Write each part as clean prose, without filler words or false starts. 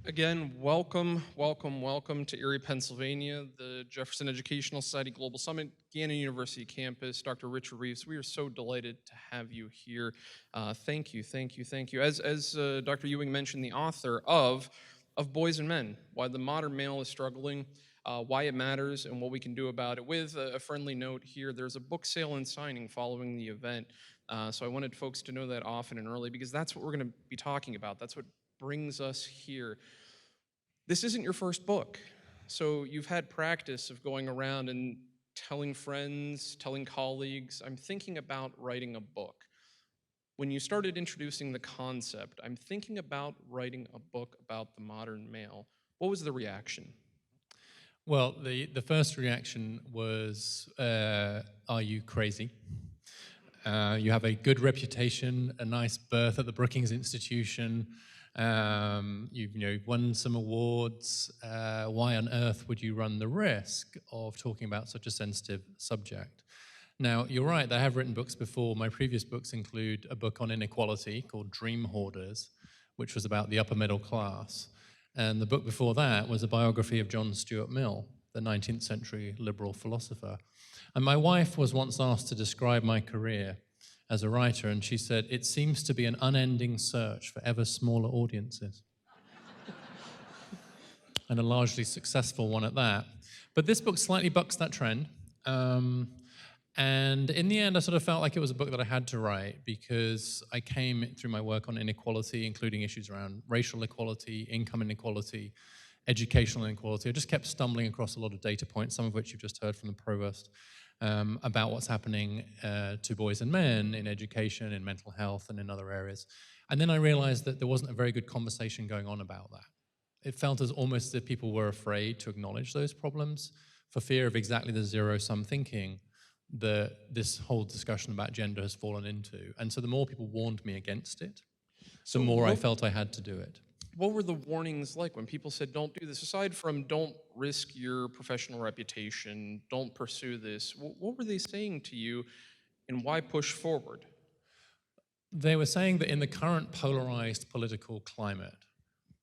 Again, welcome to Erie, Pennsylvania, the Jefferson Educational Society Global Summit, Gannon University campus. Dr. Richard Reeves, we are so delighted to have you here. Thank you. As Dr. Ewing mentioned, the author of Boys and Men, Why the Modern Male is Struggling, why it matters, and what we can do about it. With a friendly note here, there's a book sale and signing following the event. So I wanted folks to know that often and early because that's what we're going to be talking about. That's what brings us here. This isn't your first book, so you've had practice of going around and telling friends, telling colleagues, I'm thinking about writing a book. When you started introducing the concept, I'm thinking about writing a book about the modern male, what was the reaction? Well, the first reaction was, are you crazy? You have a good reputation, a nice berth at the Brookings Institution. You've won some awards. Why on earth would you run the risk of talking about such a sensitive subject? Now, you're right, I have written books before. My previous books include a book on inequality called Dream Hoarders, which was about the upper middle class. And the book before that was a biography of John Stuart Mill, the 19th century liberal philosopher. And my wife was once asked to describe my career as a writer, and she said, it seems to be an unending search for ever smaller audiences. And a largely successful one at that. But this book slightly bucks that trend. And in the end, I sort of felt like it was a book that I had to write because I came through my work on inequality, including issues around racial equality, income inequality, educational inequality. I just kept stumbling across a lot of data points, some of which you've just heard from the provost, about what's happening to boys and men in education, in mental health, and in other areas. And then I realized that there wasn't a very good conversation going on about that. It felt as almost as if people were afraid to acknowledge those problems for fear of exactly the zero-sum thinking that this whole discussion about gender has fallen into. And so the more people warned me against it, the more I felt I had to do it. What were the warnings like when people said, don't do this? Aside from don't risk your professional reputation, don't pursue this, what were they saying to you and why push forward? They were saying that in the current polarized political climate,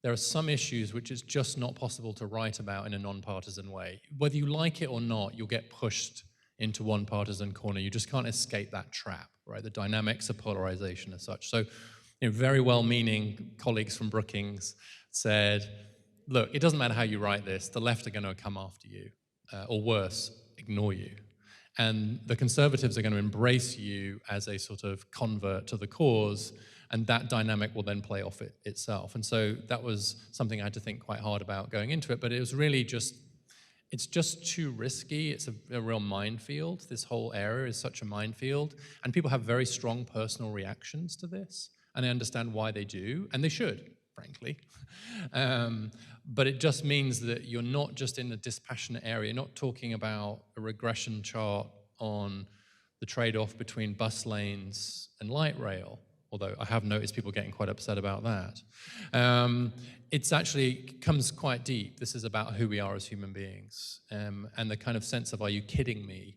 there are some issues which is just not possible to write about in a non-partisan way. Whether you like it or not, you'll get pushed into one partisan corner. You just can't escape that trap, right? The dynamics of polarization as such. So, very well-meaning colleagues from Brookings said, look, it doesn't matter how you write this, the left are going to come after you, or worse, ignore you. And the conservatives are going to embrace you as a sort of convert to the cause, and that dynamic will then play off itself. And so that was something I had to think quite hard about going into it, but it was really it's just too risky. It's a real minefield. This whole area is such a minefield, and people have very strong personal reactions to this, and I understand why they do, and they should, frankly. But it just means that you're not just in a dispassionate area. You're not talking about a regression chart on the trade-off between bus lanes and light rail, although I have noticed people getting quite upset about that. It's actually comes quite deep. This is about who we are as human beings, and the kind of sense of, are you kidding me,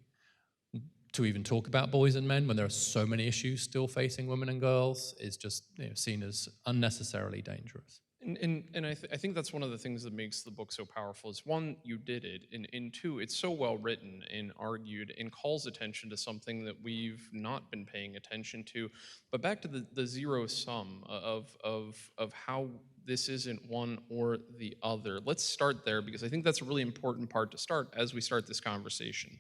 to even talk about boys and men when there are so many issues still facing women and girls is just seen as unnecessarily dangerous. And I think that's one of the things that makes the book so powerful is, one, you did it, and two, it's so well written and argued and calls attention to something that we've not been paying attention to. But back to the zero sum of how this isn't one or the other. Let's start there because I think that's a really important part to start as we start this conversation.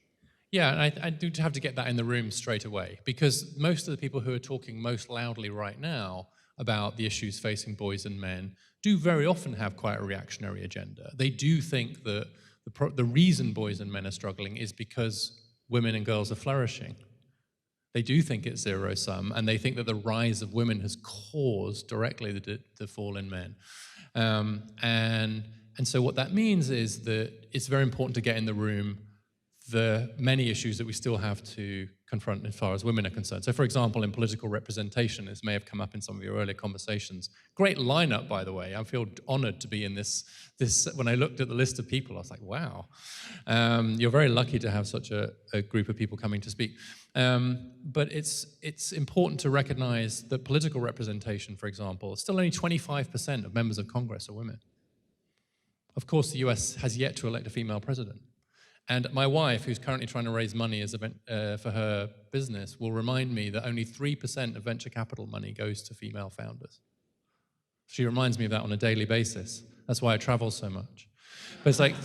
Yeah, and I do have to get that in the room straight away, because most of the people who are talking most loudly right now about the issues facing boys and men do very often have quite a reactionary agenda. They do think that the reason boys and men are struggling is because women and girls are flourishing. They do think it's zero-sum, and they think that the rise of women has caused directly the fall in men. And so what that means is that it's very important to get in the room the many issues that we still have to confront as far as women are concerned. So, for example, in political representation, this may have come up in some of your earlier conversations. Great lineup, by the way. I feel honored to be in this. When I looked at the list of people, I was like, wow. You're very lucky to have such a group of people coming to speak. But it's important to recognize that political representation, for example, still only 25% of members of Congress are women. Of course, the US has yet to elect a female president. And my wife, who's currently trying to raise money for her business, will remind me that only 3% of venture capital money goes to female founders. She reminds me of that on a daily basis. That's why I travel so much. But it's like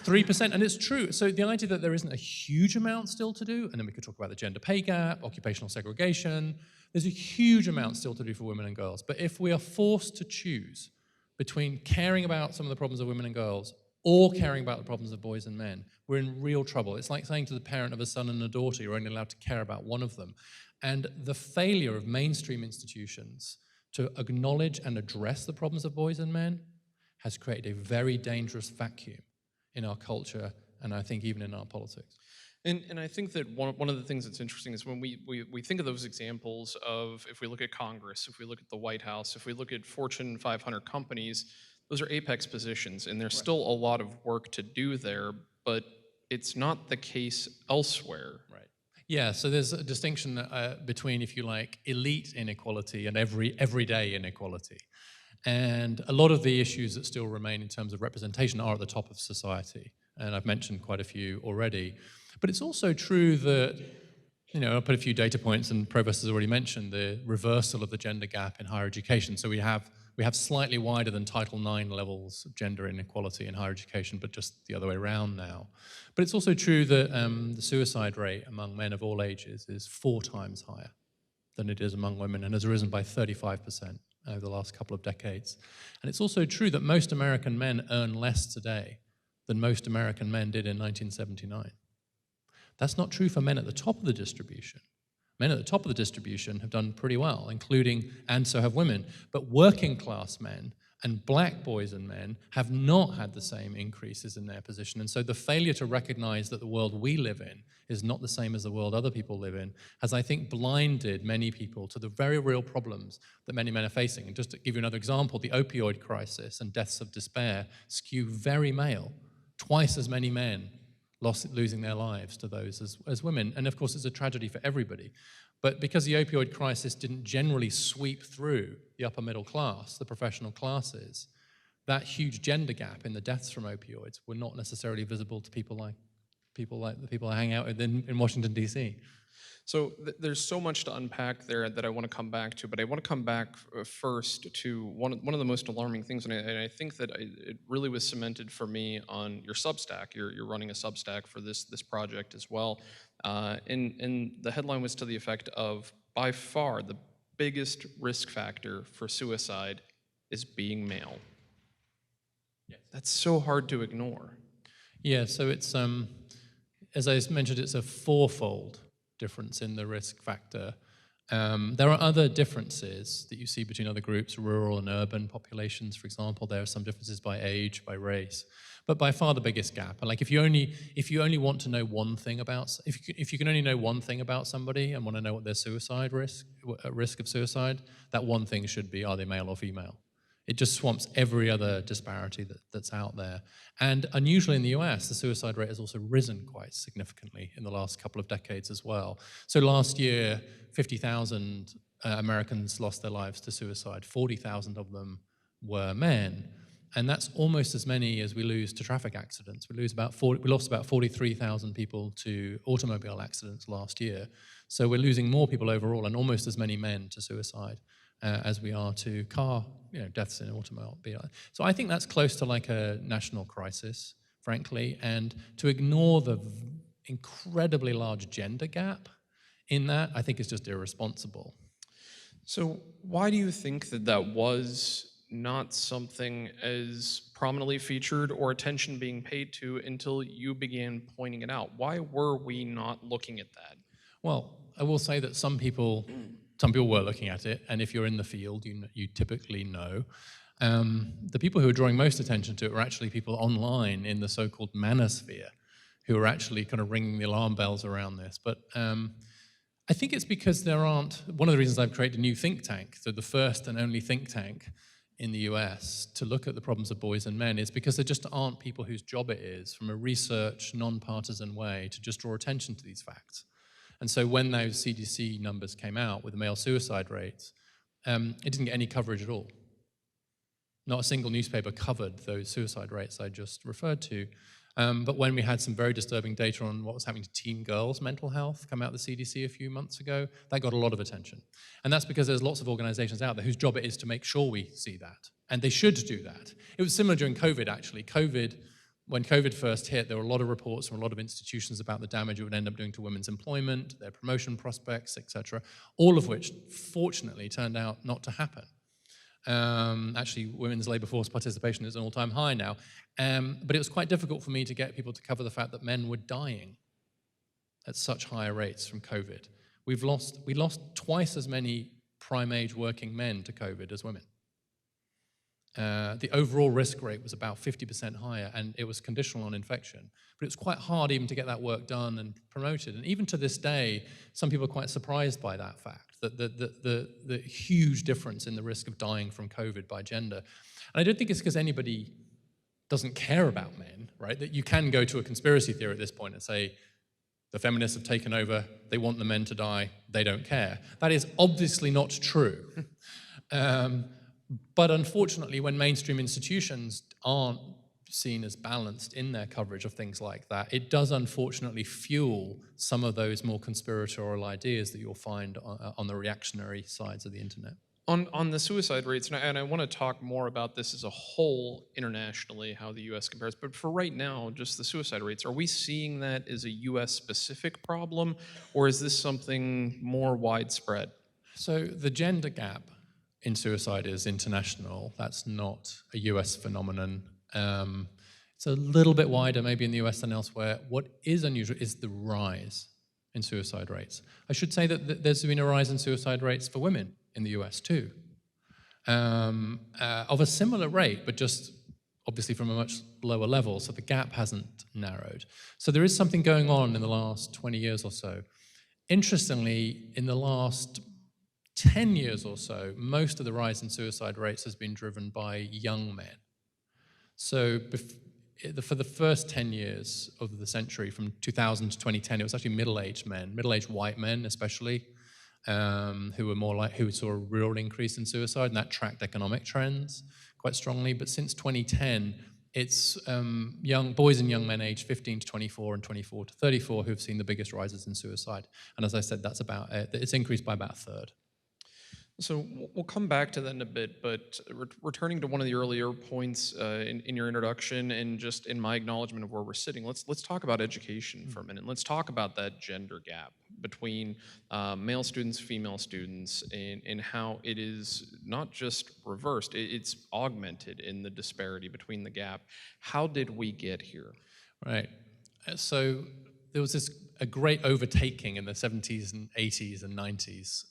3%, and it's true. So the idea that there isn't a huge amount still to do, and then we could talk about the gender pay gap, occupational segregation, there's a huge amount still to do for women and girls. But if we are forced to choose between caring about some of the problems of women and girls or caring about the problems of boys and men, we're in real trouble. It's like saying to the parent of a son and a daughter, you're only allowed to care about one of them. And the failure of mainstream institutions to acknowledge and address the problems of boys and men has created a very dangerous vacuum in our culture, and I think even in our politics. And I think that one of the things that's interesting is when we think of those examples of, if we look at Congress, if we look at the White House, if we look at Fortune 500 companies, those are apex positions, and there's still a lot of work to do there, but it's not the case elsewhere. Right. Yeah, so there's a distinction between, if you like, elite inequality and everyday inequality. And a lot of the issues that still remain in terms of representation are at the top of society. And I've mentioned quite a few already. But it's also true that, I'll put a few data points, and Provost has already mentioned the reversal of the gender gap in higher education. So we have slightly wider than Title IX levels of gender inequality in higher education, but just the other way around now. But it's also true that the suicide rate among men of all ages is 4 times higher than it is among women, and has risen by 35% over the last couple of decades. And it's also true that most American men earn less today than most American men did in 1979. That's not true for men at the top of the distribution. Men at the top of the distribution have done pretty well, and so have women. But working class men and black boys and men have not had the same increases in their position. And so the failure to recognize that the world we live in is not the same as the world other people live in has, I think, blinded many people to the very real problems that many men are facing. And just to give you another example, the opioid crisis and deaths of despair skew very male. Twice as many men losing their lives to those as women. And of course, it's a tragedy for everybody. But because the opioid crisis didn't generally sweep through the upper middle class, the professional classes, that huge gender gap in the deaths from opioids were not necessarily visible to people like the people I hang out with in Washington, D.C. So there's so much to unpack there that I want to come back to, but I want to come back first to one of the most alarming things, and I think that it really was cemented for me on your Substack. You're running a Substack for this project as well, and the headline was to the effect of, by far the biggest risk factor for suicide is being male. Yes. That's so hard to ignore. Yeah, so it's as I mentioned, it's a 4-fold difference in the risk factor. There are other differences that you see between other groups, rural and urban populations, for example. There are some differences by age, by race, but by far the biggest gap. And like, if you only want to know one thing about, if you can only know one thing about somebody and want to know what their risk of suicide, that one thing should be, are they male or female? It just swamps every other disparity that's out there. And unusually in the US, the suicide rate has also risen quite significantly in the last couple of decades as well. So last year, 50,000 Americans lost their lives to suicide. 40,000 of them were men. And that's almost as many as we lose to traffic accidents. We lost about 43,000 people to automobile accidents last year. So we're losing more people overall, and almost as many men to suicide as we are to car deaths in automobile. So I think that's close to like a national crisis, frankly, and to ignore the incredibly large gender gap in that, I think is just irresponsible. So why do you think that was not something as prominently featured or attention being paid to until you began pointing it out? Why were we not looking at that? Well, I will say that some people were looking at it, and if you're in the field, you typically know. The people who are drawing most attention to it are actually people online in the so-called manosphere, who are actually kind of ringing the alarm bells around this. But I think it's because one of the reasons I've created a new think tank, so the first and only think tank in the US to look at the problems of boys and men, is because there just aren't people whose job it is, from a research, non-partisan way, to just draw attention to these facts. And so when those CDC numbers came out with the male suicide rates, it didn't get any coverage at all. Not a single newspaper covered those suicide rates I just referred to. But when we had some very disturbing data on what was happening to teen girls' mental health come out of the CDC a few months ago, that got a lot of attention. And that's because there's lots of organizations out there whose job it is to make sure we see that. And they should do that. It was similar during COVID, actually. When COVID first hit, there were a lot of reports from a lot of institutions about the damage it would end up doing to women's employment, their promotion prospects, etc., all of which, fortunately, turned out not to happen. Actually, women's labour force participation is an all-time high now. But it was quite difficult for me to get people to cover the fact that men were dying at such higher rates from COVID. We lost twice as many prime-age working men to COVID as women. The overall risk rate was about 50% higher, and it was conditional on infection. But it was quite hard even to get that work done and promoted. And even to this day, some people are quite surprised by that fact, that the huge difference in the risk of dying from COVID by gender. And I don't think it's because anybody doesn't care about men, right? That you can go to a conspiracy theory at this point and say, the feminists have taken over, they want the men to die, they don't care. That is obviously not true. But unfortunately, when mainstream institutions aren't seen as balanced in their coverage of things like that, it does unfortunately fuel some of those more conspiratorial ideas that you'll find on the reactionary sides of the internet. On the suicide rates, and I want to talk more about this as a whole internationally, how the U.S. compares, but for right now, just the suicide rates, are we seeing that as a U.S.-specific problem, or is this something more widespread? So the gender gap in suicide is international. That's not a US phenomenon. It's a little bit wider maybe in the US than elsewhere. What is unusual is the rise in suicide rates. I should say that there's been a rise in suicide rates for women in the US too, of a similar rate, but just obviously from a much lower level, so the gap hasn't narrowed. So there is something going on in the last 20 years or so. Interestingly, in the last 10 years or so, most of the rise in suicide rates has been driven by young men. So for the first 10 years of the century, from 2000 to 2010, it was actually middle-aged men, middle-aged white men especially, who saw a real increase in suicide, and that tracked economic trends quite strongly. But since 2010, it's young boys and young men aged 15 to 24 and 24 to 34 who've seen the biggest rises in suicide. And as I said, it's increased by about a third. So we'll come back to that in a bit, but returning to one of the earlier points in your introduction and just in my acknowledgement of where we're sitting, let's talk about education for a minute. Let's talk about that gender gap between male students, female students, and how it is not just reversed, it's augmented in the disparity between the gap. How did we get here? Right. So there was a great overtaking in the 70s and 80s and 90s.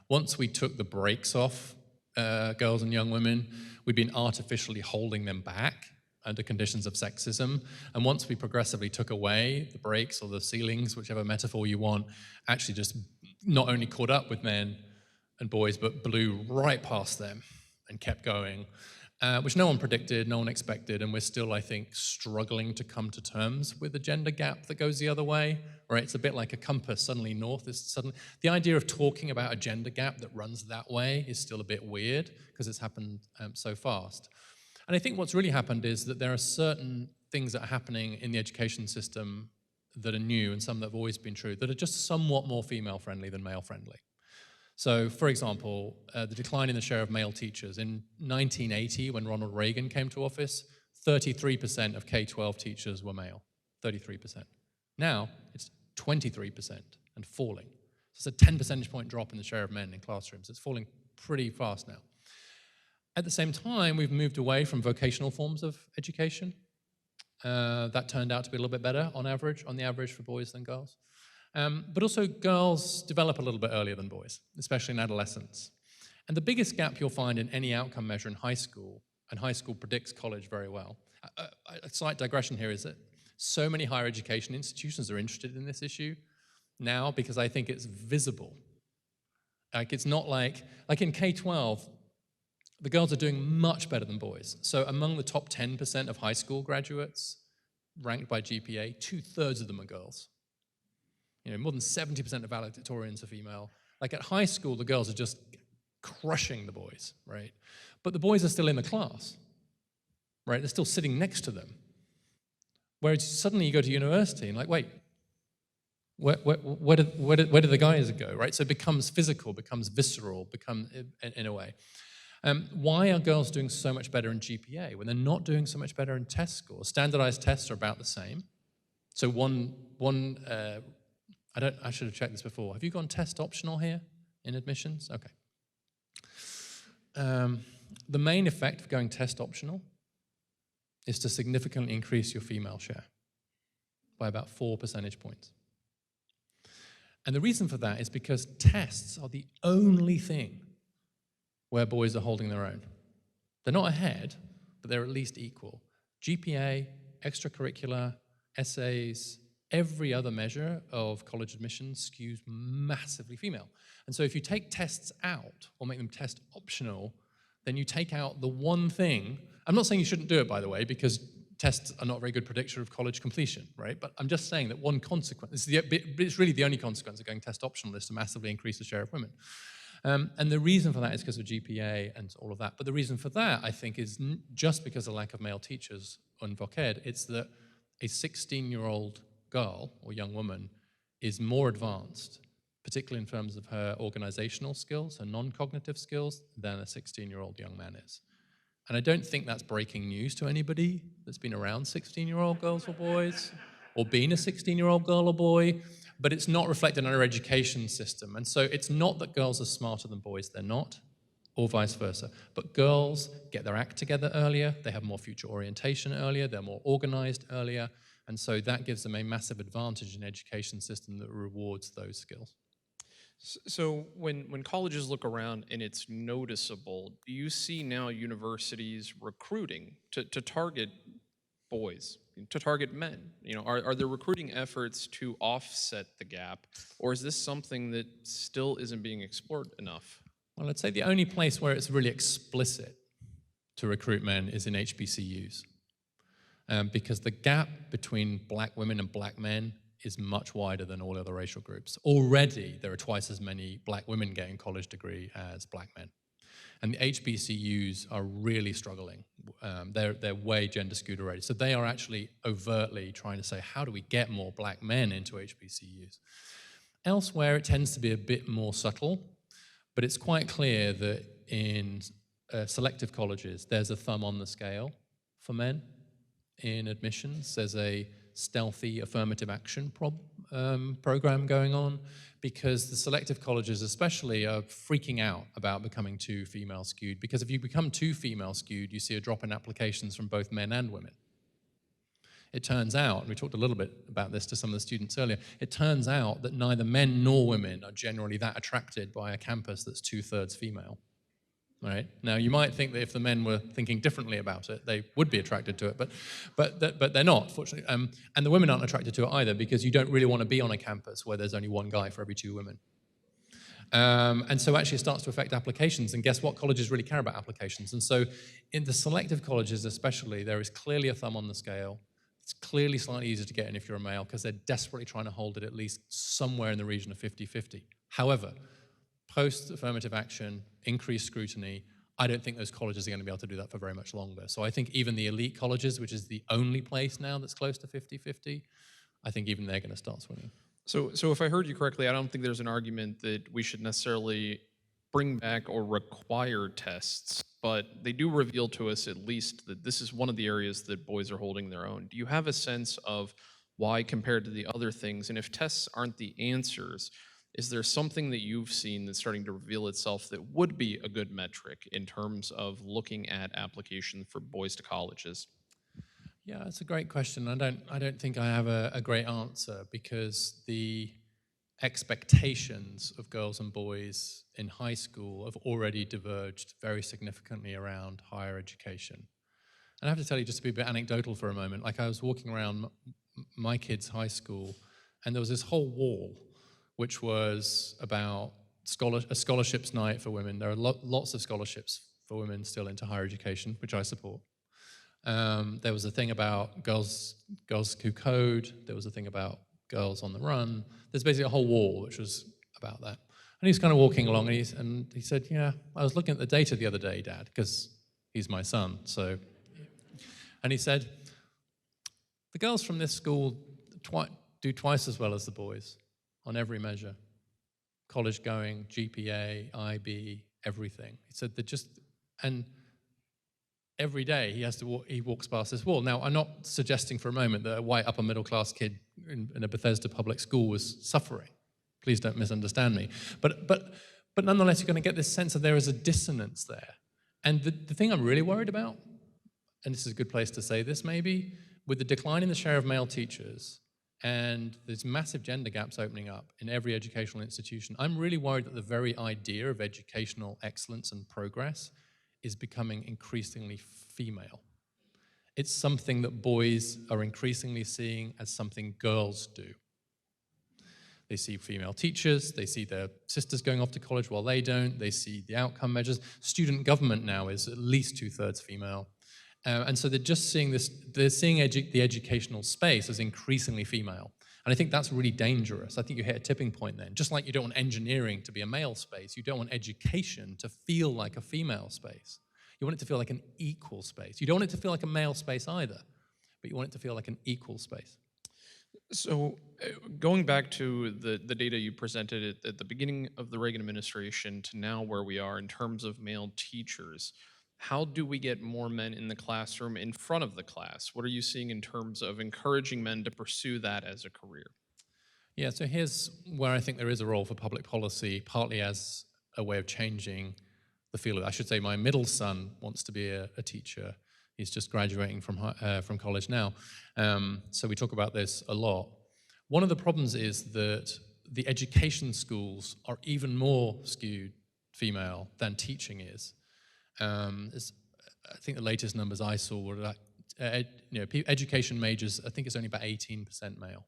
Once we took the brakes off girls and young women, we'd been artificially holding them back under conditions of sexism. And once we progressively took away the brakes or the ceilings, whichever metaphor you want, actually just not only caught up with men and boys, but blew right past them and kept going. Which no one predicted, no one expected, and we're still, I think, struggling to come to terms with the gender gap that goes the other way, right? It's a bit like a compass, suddenly north is suddenly... The idea of talking about a gender gap that runs that way is still a bit weird, because it's happened so fast. And I think what's really happened is that there are certain things that are happening in the education system that are new, and some that have always been true, that are just somewhat more female-friendly than male-friendly. So, for example, the decline in the share of male teachers. In 1980, when Ronald Reagan came to office, 33% of K-12 teachers were male, 33%. Now, it's 23% and falling. So it's a 10 percentage point drop in the share of men in classrooms. It's falling pretty fast now. At the same time, we've moved away from vocational forms of education. That turned out to be a little bit better on the average for boys than girls. But also girls develop a little bit earlier than boys, especially in adolescence. And the biggest gap you'll find in any outcome measure in high school, and high school predicts college very well. A slight digression here is that so many higher education institutions are interested in this issue now because I think it's visible. Like it's not like in K-12, the girls are doing much better than boys. So among the top 10% of high school graduates ranked by GPA, 2/3 of them are girls. More than 70% of valedictorians are female. Like at high school, the girls are just crushing the boys, right? But the boys are still in the class, right? They're still sitting next to them. Whereas suddenly you go to university and like, wait, where do the guys go, right? So it becomes physical, becomes visceral, in a way. Why are girls doing so much better in GPA when they're not doing so much better in test scores? Standardized tests are about the same. So I should have checked this before. Have you gone test optional here in admissions? Okay. The main effect of going test optional is to significantly increase your female share by about 4 percentage points. And the reason for that is because tests are the only thing where boys are holding their own. They're not ahead, but they're at least equal. GPA, extracurricular, essays, every other measure of college admissions skews massively female. And so if you take tests out or make them test optional, then you take out the one thing. I'm not saying you shouldn't do it, by the way, because tests are not a very good predictor of college completion, right? But I'm just saying that one consequence, it's really the only consequence of going test optional, is to massively increase the share of women. And the reason for that is because of GPA and all of that. But the reason for that, I think, is just because of the lack of male teachers on Voced. It's that a 16-year-old girl or young woman is more advanced, particularly in terms of her organizational skills, her non-cognitive skills, than a 16-year-old young man is. And I don't think that's breaking news to anybody that's been around 16-year-old girls or boys, or been a 16-year-old girl or boy, but it's not reflected in our education system. And so it's not that girls are smarter than boys, they're not, or vice versa. But girls get their act together earlier, they have more future orientation earlier, they're more organized earlier, and so that gives them a massive advantage in an education system that rewards those skills. So when colleges look around and it's noticeable, do you see now universities recruiting to target boys, to target men? Are there recruiting efforts to offset the gap, or is this something that still isn't being explored enough? Well, I'd say the only place where it's really explicit to recruit men is in HBCUs. Because the gap between black women and black men is much wider than all other racial groups. Already, there are twice as many black women getting a college degree as black men. And the HBCUs are really struggling. They're way gender skewed already. So they are actually overtly trying to say, how do we get more black men into HBCUs? Elsewhere, it tends to be a bit more subtle, but it's quite clear that in selective colleges, there's a thumb on the scale for men in admissions. There's a stealthy affirmative action program going on, because the selective colleges especially are freaking out about becoming too female skewed, because if you become too female skewed, you see a drop in applications from both men and women. It turns out, and we talked a little bit about this to some of the students earlier, it turns out that neither men nor women are generally that attracted by a campus that's 2/3 female. Right? Now, you might think that if the men were thinking differently about it, they would be attracted to it, but they're not, fortunately. And the women aren't attracted to it either, because you don't really want to be on a campus where there's only one guy for every 2 women. And so actually it starts to affect applications, and guess what? Colleges really care about applications. And so in the selective colleges especially, there is clearly a thumb on the scale. It's clearly slightly easier to get in if you're a male, because they're desperately trying to hold it at least somewhere in the region of 50-50. However, post-affirmative action, increased scrutiny, I don't think those colleges are going to be able to do that for very much longer. So I think even the elite colleges, which is the only place now that's close to 50-50, I think even they're going to start swinging. So if I heard you correctly, I don't think there's an argument that we should necessarily bring back or require tests, but they do reveal to us at least that this is one of the areas that boys are holding their own. Do you have a sense of why compared to the other things? And if tests aren't the answers, is there something that you've seen that's starting to reveal itself that would be a good metric in terms of looking at application for boys to colleges? Yeah, that's a great question. I don't think I have a great answer, because the expectations of girls and boys in high school have already diverged very significantly around higher education. And I have to tell you, just to be a bit anecdotal for a moment, like I was walking around my kids' high school, and there was this whole wall which was about a scholarships night for women. There are lots of scholarships for women still into higher education, which I support. There was a thing about girls who code. There was a thing about girls on the run. There's basically a whole wall which was about that. And he's kind of walking along, and he said, yeah, I was looking at the data the other day, Dad, because he's my son. So, and he said, the girls from this school do twice as well as the boys on every measure. College going, GPA, IB, everything. He said and every day he walks past this wall. Now, I'm not suggesting for a moment that a white upper middle class kid in a Bethesda public school was suffering. Please don't misunderstand me. But nonetheless, you're going to get this sense that there is a dissonance there. And the thing I'm really worried about, and this is a good place to say this maybe, with the decline in the share of male teachers and there's massive gender gaps opening up in every educational institution, I'm really worried that the very idea of educational excellence and progress is becoming increasingly female. It's something that boys are increasingly seeing as something girls do. They see female teachers, they see their sisters going off to college while they don't, they see the outcome measures. Student government now is at least 2/3 female. And so they're just seeing this, they're seeing the educational space as increasingly female. And I think that's really dangerous. I think you hit a tipping point then. Just like you don't want engineering to be a male space, you don't want education to feel like a female space. You want it to feel like an equal space. You don't want it to feel like a male space either, but you want it to feel like an equal space. So, going back to the data you presented at the beginning of the Reagan administration to now where we are in terms of male teachers, how do we get more men in the classroom in front of the class? What are you seeing in terms of encouraging men to pursue that as a career? Yeah, so here's where I think there is a role for public policy, partly as a way of changing the field. I should say my middle son wants to be a teacher. He's just graduating from college now. So we talk about this a lot. One of the problems is that the education schools are even more skewed female than teaching is. I think the latest numbers I saw were that education majors, I think it's only about 18% male.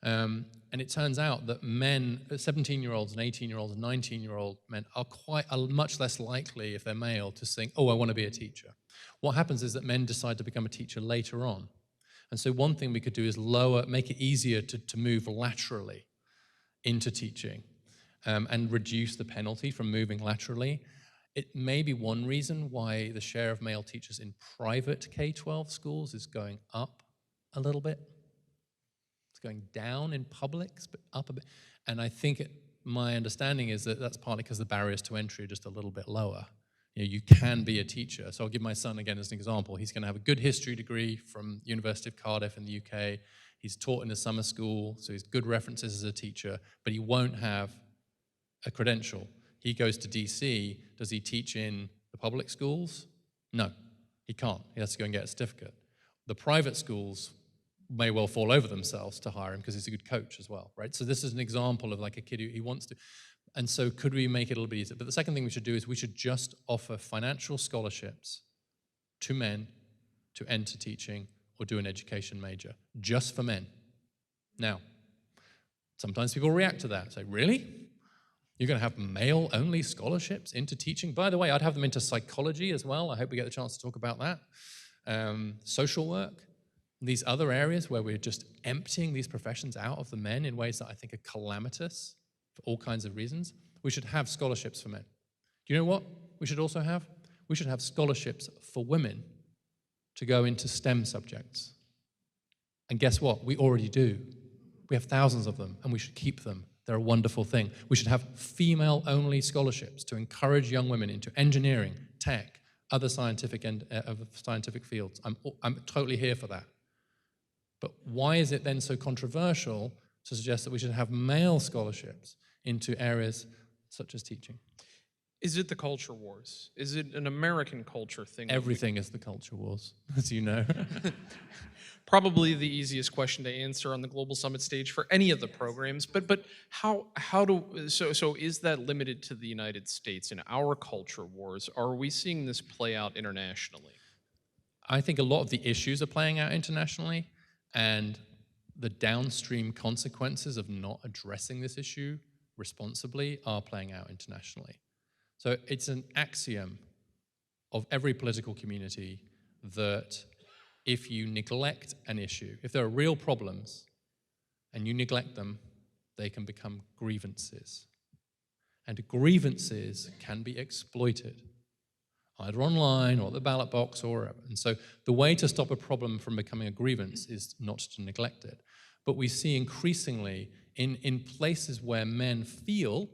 And it turns out that men, 17-year-olds and 18-year-olds and 19-year-old men are much less likely, if they're male, to think, oh, I want to be a teacher. What happens is that men decide to become a teacher later on. And so one thing we could do is make it easier to move laterally into teaching and reduce the penalty from moving laterally. It may be one reason why the share of male teachers in private K-12 schools is going up a little bit. It's going down in publics, but up a bit. And I think my understanding is that that's partly because the barriers to entry are just a little bit lower. You can be a teacher. So I'll give my son again as an example. He's going to have a good history degree from University of Cardiff in the UK. He's taught in a summer school, so he's good references as a teacher, but he won't have a credential. He goes to DC. Does he teach in the public schools? No, he can't. He has to go and get a certificate. The private schools may well fall over themselves to hire him because he's a good coach as well, right? So this is an example of like a kid who he wants to. And so could we make it a little bit easier? But the second thing we should do is we should just offer financial scholarships to men to enter teaching or do an education major, just for men. Now, sometimes people react to that, say, really? You're going to have male-only scholarships into teaching? By the way, I'd have them into psychology as well. I hope we get the chance to talk about that. Social work, these other areas where we're just emptying these professions out of the men in ways that I think are calamitous for all kinds of reasons. We should have scholarships for men. Do you know what we should also have? We should have scholarships for women to go into STEM subjects. And guess what? We already do. We have thousands of them, and we should keep them. They're a wonderful thing. We should have female-only scholarships to encourage young women into engineering, tech, other scientific fields. I'm totally here for that. But why is it then so controversial to suggest that we should have male scholarships into areas such as teaching? Is it the culture wars? Is it an American culture thing? Everything is the culture wars, as you know. Probably the easiest question to answer on the Global Summit stage for any of the programs, but how so is that limited to the United States in our culture wars? Are we seeing this play out internationally? I think a lot of the issues are playing out internationally, and the downstream consequences of not addressing this issue responsibly are playing out internationally. So it's an axiom of every political community that if you neglect an issue, if there are real problems and you neglect them, they can become grievances. and grievances can be exploited, either online or at the ballot box or wherever. And so the way to stop a problem from becoming a grievance is not to neglect it. But we see increasingly in places where men feel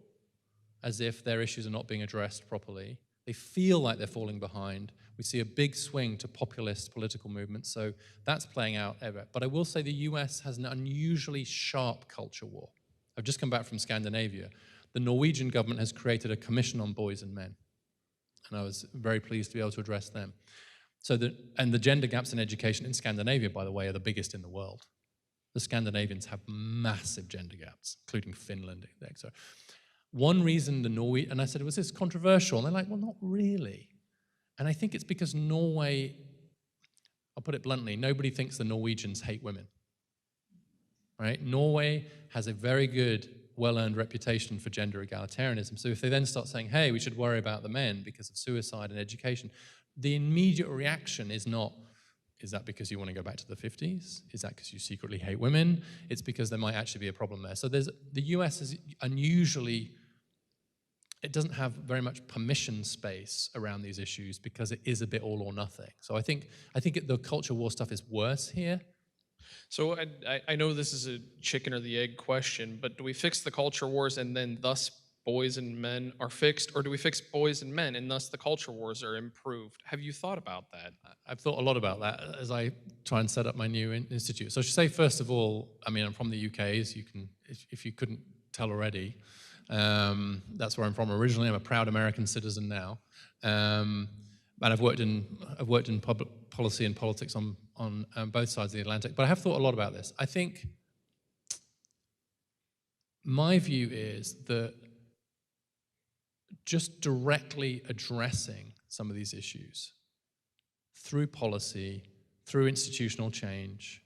as if their issues are not being addressed properly, they feel like they're falling behind, we see a big swing to populist political movements, so that's playing out ever. But I will say the US has an unusually sharp culture war. I've just come back from Scandinavia. The Norwegian government has created a commission on boys and men, and I was very pleased to be able to address them. And the gender gaps in education in Scandinavia, by the way, are the biggest in the world. The Scandinavians have massive gender gaps, including Finland, etc. One reason and I said, was this controversial? And they're like, well, not really. And I think it's because Norway, I'll put it bluntly, nobody thinks the Norwegians hate women, right? Norway has a very good, well-earned reputation for gender egalitarianism. So if they then start saying, hey, we should worry about the men because of suicide and education, the immediate reaction is not, is that because you want to go back to the 50s? Is that because you secretly hate women? It's because there might actually be a problem there. So the US is unusually, it doesn't have very much permission space around these issues because it is a bit all or nothing. So I think the culture war stuff is worse here. So I know this is a chicken or the egg question, but do we fix the culture wars and then thus boys and men are fixed, or do we fix boys and men and thus the culture wars are improved? Have you thought about that? I've thought a lot about that as I try and set up my new institute. So I should say, first of all, I mean, I'm from the UK, as you can, if you couldn't tell already. That's where I'm from originally. I'm a proud American citizen now. But I've worked in public policy and politics on both sides of the Atlantic. But I have thought a lot about this. I think my view is that just directly addressing some of these issues through policy, through institutional change,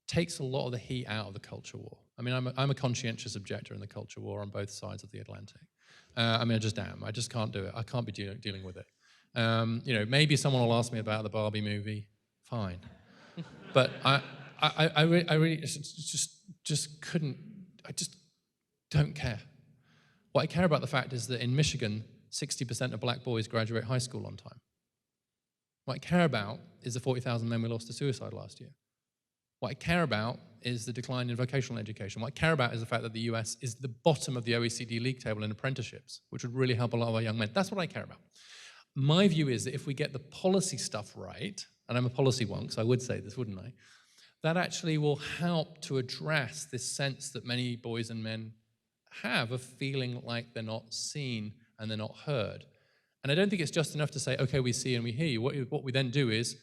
takes a lot of the heat out of the culture war. I mean, I'm a conscientious objector in the culture war on both sides of the Atlantic. I mean, I just am. I just can't do it. I can't be dealing with it. You know, maybe someone will ask me about the Barbie movie. Fine. But I really just couldn't. I just don't care. What I care about the fact is that in Michigan, 60% of black boys graduate high school on time. What I care about is the 40,000 men we lost to suicide last year. What I care about is the decline in vocational education. What I care about is the fact that the US is the bottom of the OECD league table in apprenticeships, which would really help a lot of our young men. That's what I care about. My view is that if we get the policy stuff right, and I'm a policy wonk, so I would say this, wouldn't I? That actually will help to address this sense that many boys and men have of feeling like they're not seen and they're not heard. And I don't think it's just enough to say, okay, we see and we hear you. What we then do is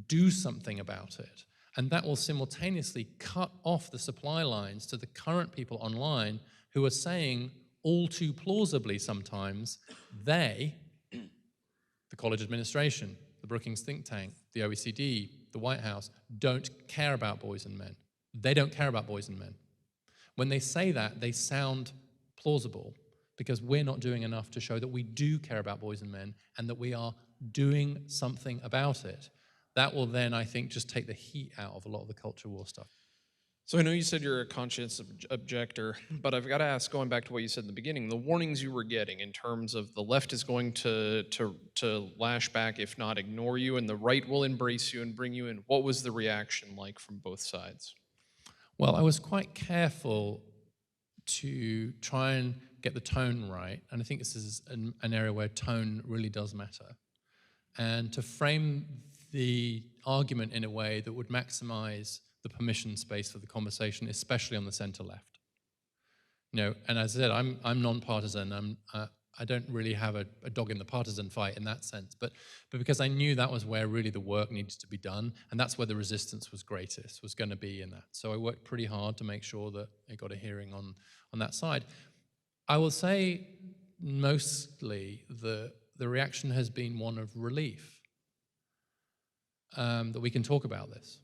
do something about it. And that will simultaneously cut off the supply lines to the current people online who are saying all too plausibly sometimes they, the college administration, the Brookings think tank, the OECD, the White House, don't care about boys and men. They don't care about boys and men. When they say that, they sound plausible because we're not doing enough to show that we do care about boys and men and that we are doing something about it. That will then, I think, just take the heat out of a lot of the culture war stuff. So I know you said you're a conscientious objector, but I've got to ask, going back to what you said in the beginning, the warnings you were getting in terms of the left is going to lash back, if not ignore you, and the right will embrace you and bring you in. What was the reaction like from both sides? Well, I was quite careful to try and get the tone right, and I think this is an area where tone really does matter, and to frame the argument in a way that would maximize the permission space for the conversation, especially on the center-left. You know, and as I said, I'm non-partisan. I don't really have a dog in the partisan fight in that sense, but because I knew that was where really the work needed to be done, and that's where the resistance was greatest, was going to be in that. So I worked pretty hard to make sure that it got a hearing on that side. I will say mostly the reaction has been one of relief, that we can talk about this,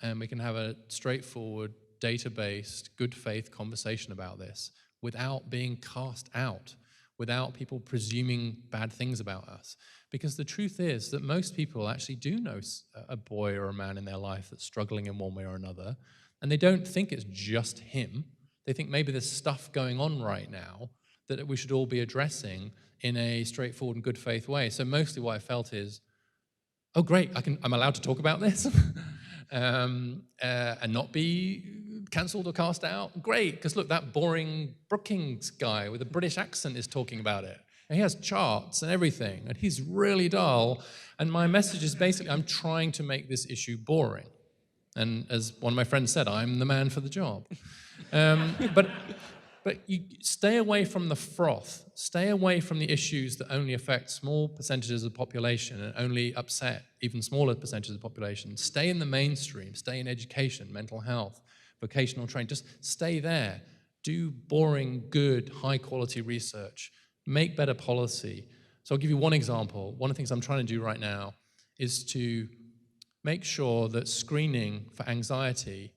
and we can have a straightforward, data-based, good faith conversation about this without being cast out, without people presuming bad things about us. Because the truth is that most people actually do know a boy or a man in their life that's struggling in one way or another, and they don't think it's just him. They think maybe there's stuff going on right now that we should all be addressing in a straightforward and good faith way. So mostly what I felt is, oh great, I'm allowed to talk about this and not be cancelled or cast out. Great, because look, that boring Brookings guy with a British accent is talking about it. And he has charts and everything, and he's really dull. And my message is basically, I'm trying to make this issue boring. And as one of my friends said, I'm the man for the job. But you stay away from the froth. Stay away from the issues that only affect small percentages of the population and only upset even smaller percentages of the population. Stay in the mainstream. Stay in education, mental health, vocational training. Just stay there. Do boring, good, high-quality research. Make better policy. So I'll give you one example. One of the things I'm trying to do right now is to make sure that screening for anxiety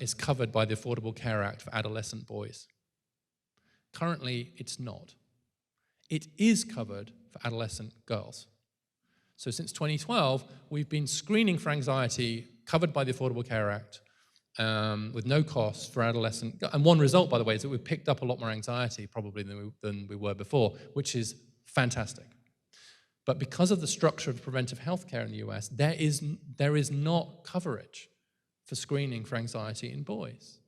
is covered by the Affordable Care Act for adolescent boys. Currently, it's not. It is covered for adolescent girls. So since 2012, we've been screening for anxiety covered by the Affordable Care Act with no cost for adolescent. And one result, by the way, is that we've picked up a lot more anxiety probably than we were before, which is fantastic. But because of the structure of preventive health care in the US, there is not coverage for screening for anxiety in boys.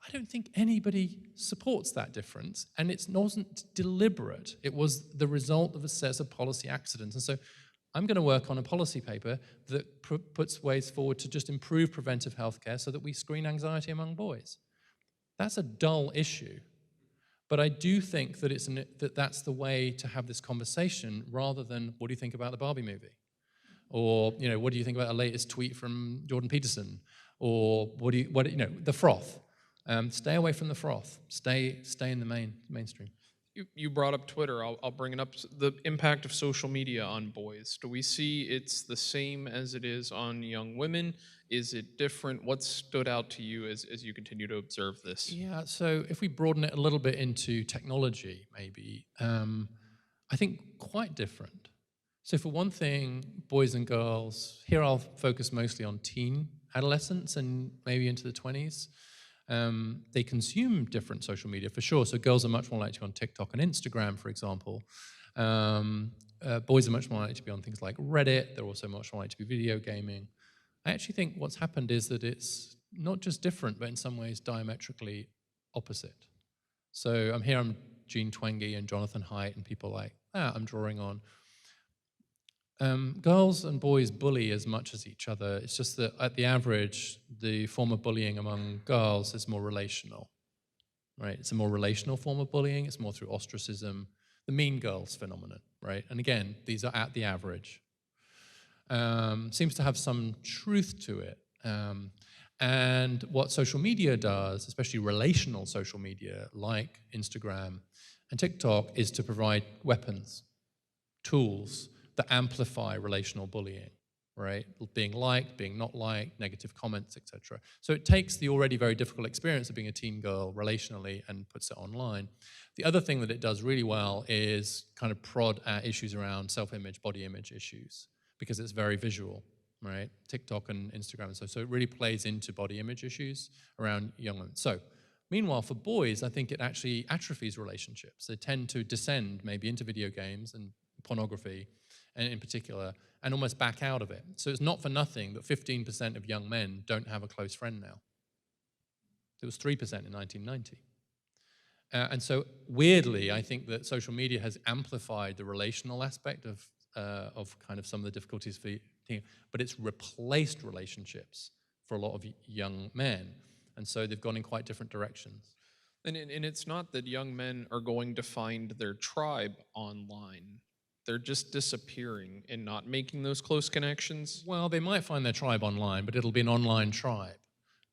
I don't think anybody supports that difference, and it wasn't deliberate. It was the result of a set of policy accidents. And so I'm going to work on a policy paper that puts ways forward to just improve preventive health care so that we screen anxiety among boys. That's a dull issue, but I do think that that's the way to have this conversation rather than, what do you think about the Barbie movie? Or, what do you think about the latest tweet from Jordan Peterson? Or the froth. Stay away from the froth. Stay in the mainstream. You brought up Twitter. I'll bring it up. The impact of social media on boys. Do we see it's the same as it is on young women? Is it different? What stood out to you as you continue to observe this? Yeah, so if we broaden it a little bit into technology, maybe, I think quite different. So for one thing, boys and girls, here I'll focus mostly on teen adolescents and maybe into the 20s. They consume different social media for sure. So girls are much more likely to be on TikTok and Instagram, for example. Boys are much more likely to be on things like Reddit. They're also much more likely to be video gaming. I actually think what's happened is that it's not just different, but in some ways diametrically opposite. So I'm Gene Twenge and Jonathan Haidt and people like that I'm drawing on. Girls and boys bully as much as each other. It's just that at the average, the form of bullying among girls is more relational, right? It's a more relational form of bullying. It's more through ostracism, the mean girls phenomenon, right? And again, these are at the average. Seems to have some truth to it. And what social media does, especially relational social media like Instagram and TikTok, is to provide weapons, tools, that amplify relational bullying, right? Being liked, being not liked, negative comments, etc. So it takes the already very difficult experience of being a teen girl relationally and puts it online. The other thing that it does really well is kind of prod at issues around self-image, body image issues, because it's very visual, right? TikTok and Instagram and so it really plays into body image issues around young women. So meanwhile, for boys, I think it actually atrophies relationships. They tend to descend maybe into video games and pornography, and in particular, and almost back out of it. So it's not for nothing that 15% of young men don't have a close friend now. It was 3% in 1990. And so weirdly, I think that social media has amplified the relational aspect of kind of some of the difficulties for teen, but it's replaced relationships for a lot of young men. And so they've gone in quite different directions. And it's not that young men are going to find their tribe online. They're just disappearing and not making those close connections? Well, they might find their tribe online, but it'll be an online tribe.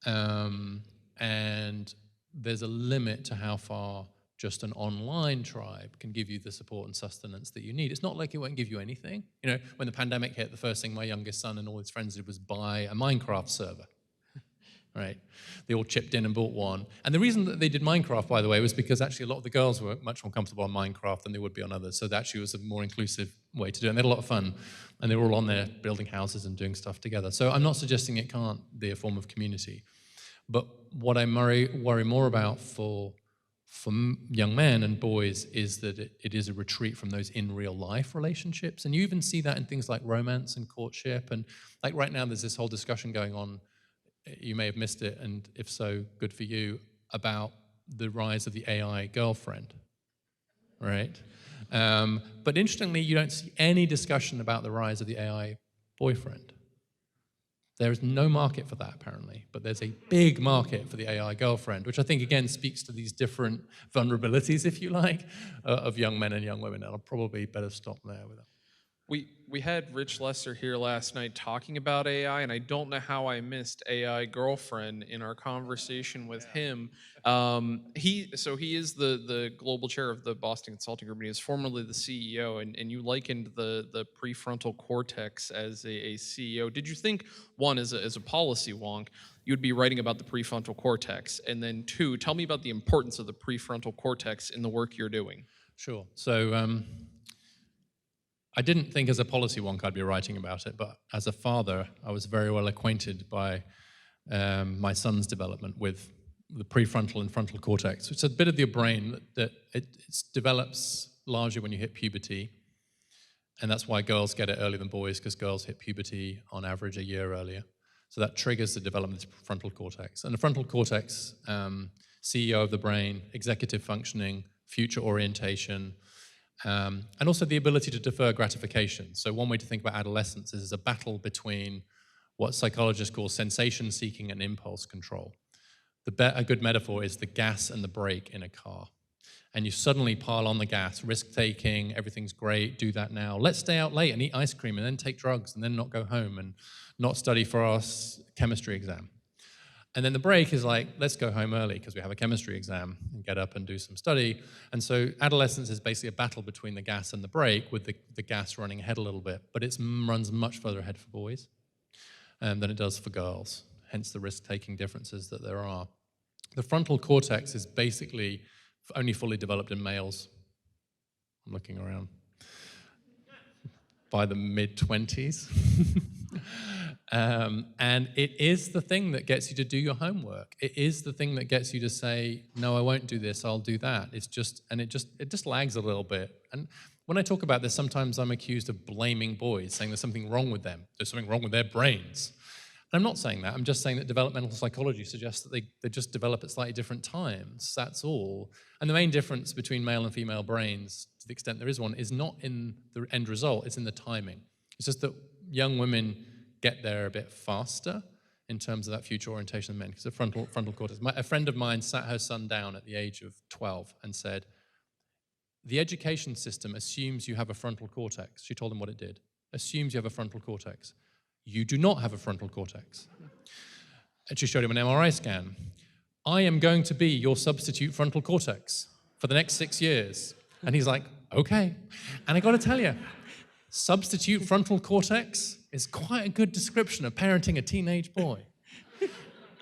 And there's a limit to how far just an online tribe can give you the support and sustenance that you need. It's not like it won't give you anything. When the pandemic hit, the first thing my youngest son and all his friends did was buy a Minecraft server. Right? They all chipped in and bought one. And the reason that they did Minecraft, by the way, was because actually a lot of the girls were much more comfortable on Minecraft than they would be on others. So that actually was a more inclusive way to do it. And they had a lot of fun. And they were all on there building houses and doing stuff together. So I'm not suggesting it can't be a form of community. But what I worry more about for for young men and boys is that it is a retreat from those in real life relationships. And you even see that in things like romance and courtship. And like right now, there's this whole discussion going on, you may have missed it, and if so, good for you, about the rise of the AI girlfriend, right? But interestingly, you don't see any discussion about the rise of the AI boyfriend. There is no market for that, apparently, but there's a big market for the AI girlfriend, which I think, again, speaks to these different vulnerabilities, if you like, of young men and young women. And I'll probably better stop there with that. We had Rich Lesser here last night talking about AI, and I don't know how I missed AI girlfriend in our conversation with him. He is the global chair of the Boston Consulting Group, and he is formerly the CEO. And you likened the prefrontal cortex as a CEO. Did you think, one, as a policy wonk, you'd be writing about the prefrontal cortex, and then two, tell me about the importance of the prefrontal cortex in the work you're doing? Sure. So I didn't think as a policy wonk I'd be writing about it, but as a father, I was very well acquainted by my son's development with the prefrontal and frontal cortex, which is a bit of your brain that it develops largely when you hit puberty. And that's why girls get it earlier than boys, because girls hit puberty on average a year earlier. So that triggers the development of the frontal cortex. And the frontal cortex, CEO of the brain, executive functioning, future orientation, and also the ability to defer gratification. So one way to think about adolescence is a battle between what psychologists call sensation seeking and impulse control. A good metaphor is the gas and the brake in a car. And you suddenly pile on the gas, risk-taking, everything's great, do that now. Let's stay out late and eat ice cream and then take drugs and then not go home and not study for our chemistry exam. And then the brake is like, let's go home early because we have a chemistry exam and get up and do some study. And so adolescence is basically a battle between the gas and the brake, with the gas running ahead a little bit. But it runs much further ahead for boys than it does for girls, hence the risk-taking differences that there are. The frontal cortex is basically only fully developed in males. I'm looking around. By the mid-20s. And it is the thing that gets you to do your homework. It is the thing that gets you to say, no, I won't do this, I'll do that. It just lags a little bit. And when I talk about this, sometimes I'm accused of blaming boys, saying there's something wrong with them. There's something wrong with their brains. And I'm not saying that. I'm just saying that developmental psychology suggests that they just develop at slightly different times. That's all. And the main difference between male and female brains, to the extent there is one, is not in the end result, it's in the timing. It's just that young women get there a bit faster in terms of that future orientation of men, because the frontal cortex. A friend of mine sat her son down at the age of 12 and said, the education system assumes you have a frontal cortex. She told him what it did. Assumes you have a frontal cortex. You do not have a frontal cortex. And she showed him an MRI scan. I am going to be your substitute frontal cortex for the next 6 years. And he's like, okay. And I got to tell you, substitute frontal cortex is quite a good description of parenting a teenage boy.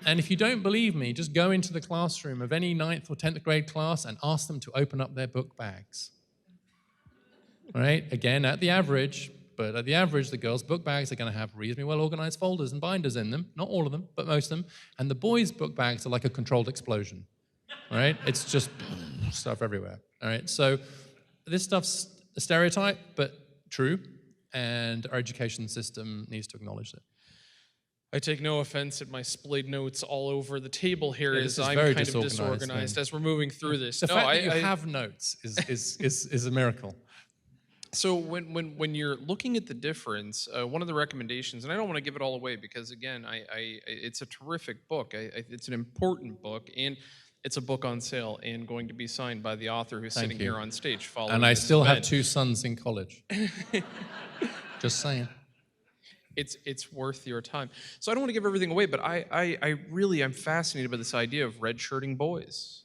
And if you don't believe me, just go into the classroom of any 9th or 10th grade class and ask them to open up their book bags. Right? Again, at the average, the girls' book bags are going to have reasonably well-organized folders and binders in them. Not all of them, but most of them. And the boys' book bags are like a controlled explosion. Right? It's just stuff everywhere. All right? So this stuff's a stereotype, but true. And our education system needs to acknowledge that. I take no offense at my splayed notes all over the table here, Yeah, as I'm kind of disorganized as we're moving through this. The fact that you have notes is a miracle. So when you're looking at the difference, one of the recommendations, and I don't want to give it all away because again, it's a terrific book. It's an important book, and it's a book on sale and going to be signed by the author who's sitting here on stage following. And I still event. have 2 sons in college. Just saying. It's worth your time. So I don't want to give everything away, but I really am fascinated by this idea of redshirting boys.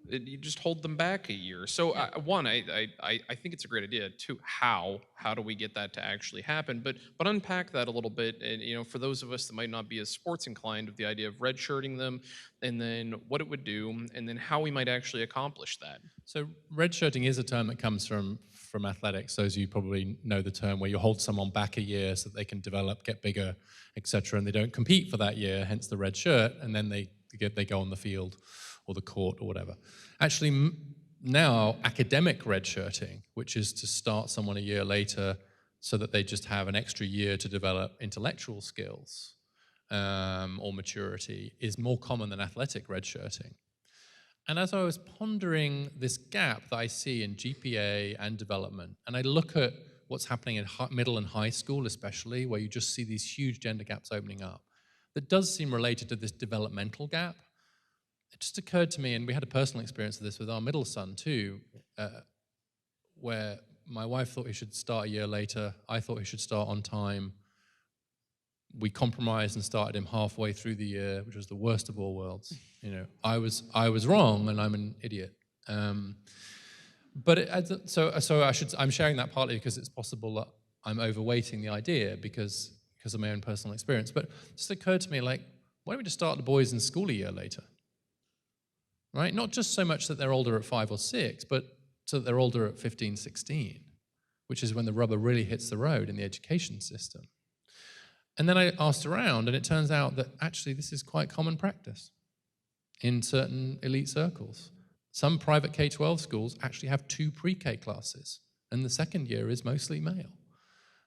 You just hold them back a year. So one, I think it's a great idea. Two, how do we get that to actually happen? But unpack that a little bit, and for those of us that might not be as sports inclined, of the idea of redshirting them, and then what it would do, and then how we might actually accomplish that. So redshirting is a term that comes from athletics. So as you probably know the term, where you hold someone back a year so that they can develop, get bigger, etc., and they don't compete for that year, hence the red shirt, and then they go on the field or the court or whatever. Actually, now academic redshirting, which is to start someone a year later so that they just have an extra year to develop intellectual skills or maturity, is more common than athletic redshirting. And as I was pondering this gap that I see in GPA and development, and I look at what's happening in middle and high school especially, where you just see these huge gender gaps opening up, that does seem related to this developmental gap. It just occurred to me, and we had a personal experience of this with our middle son too, where my wife thought he should start a year later, I thought he should start on time. We compromised and started him halfway through the year, which was the worst of all worlds. I was wrong, and I'm an idiot. But I'm sharing that partly because it's possible that I'm overweighting the idea because of my own personal experience. But it just occurred to me, like, why don't we just start the boys in school a year later? Right? Not just so much that they're older at 5 or 6, but so that they're older at 15, 16, which is when the rubber really hits the road in the education system. And then I asked around, and it turns out that actually this is quite common practice in certain elite circles. Some private K-12 schools actually have 2 pre-K classes, and the second year is mostly male.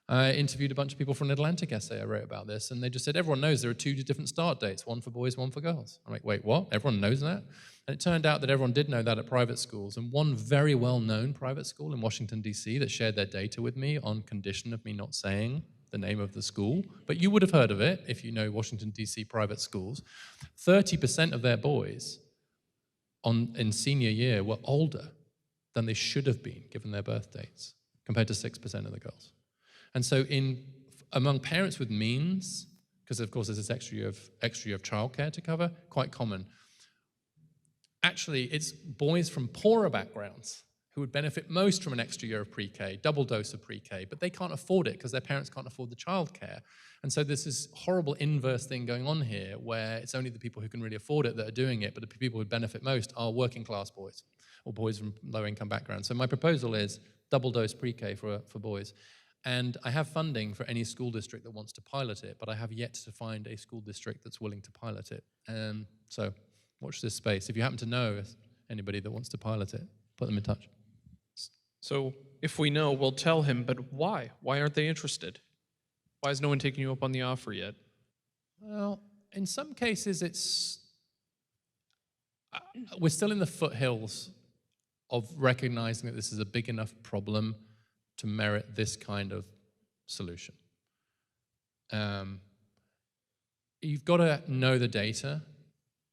I interviewed a bunch of people for an Atlantic essay I wrote about this, and they just said, everyone knows there are 2 different start dates, one for boys, one for girls. I'm like, wait, what? Everyone knows that? And it turned out that everyone did know that at private schools, and one very well-known private school in Washington, D.C. that shared their data with me on condition of me not saying the name of the school, but you would have heard of it if you know Washington, D.C. private schools. 30% of their boys in senior year were older than they should have been given their birth dates, compared to 6% of the girls. And so among parents with means, because of course there's this extra year of childcare to cover, quite common. Actually, it's boys from poorer backgrounds who would benefit most from an extra year of pre-K, double dose of pre-K, but they can't afford it because their parents can't afford the childcare. And so there's this horrible inverse thing going on here where it's only the people who can really afford it that are doing it, but the people who would benefit most are working class boys or boys from low income backgrounds. So my proposal is double dose pre-K for boys. And I have funding for any school district that wants to pilot it, but I have yet to find a school district that's willing to pilot it. So watch this space. If you happen to know anybody that wants to pilot it, put them in touch. So if we know, we'll tell him, but why? Why aren't they interested? Why is no one taking you up on the offer yet? Well, in some cases, we're still in the foothills of recognizing that this is a big enough problem to merit this kind of solution. You've got to know the data.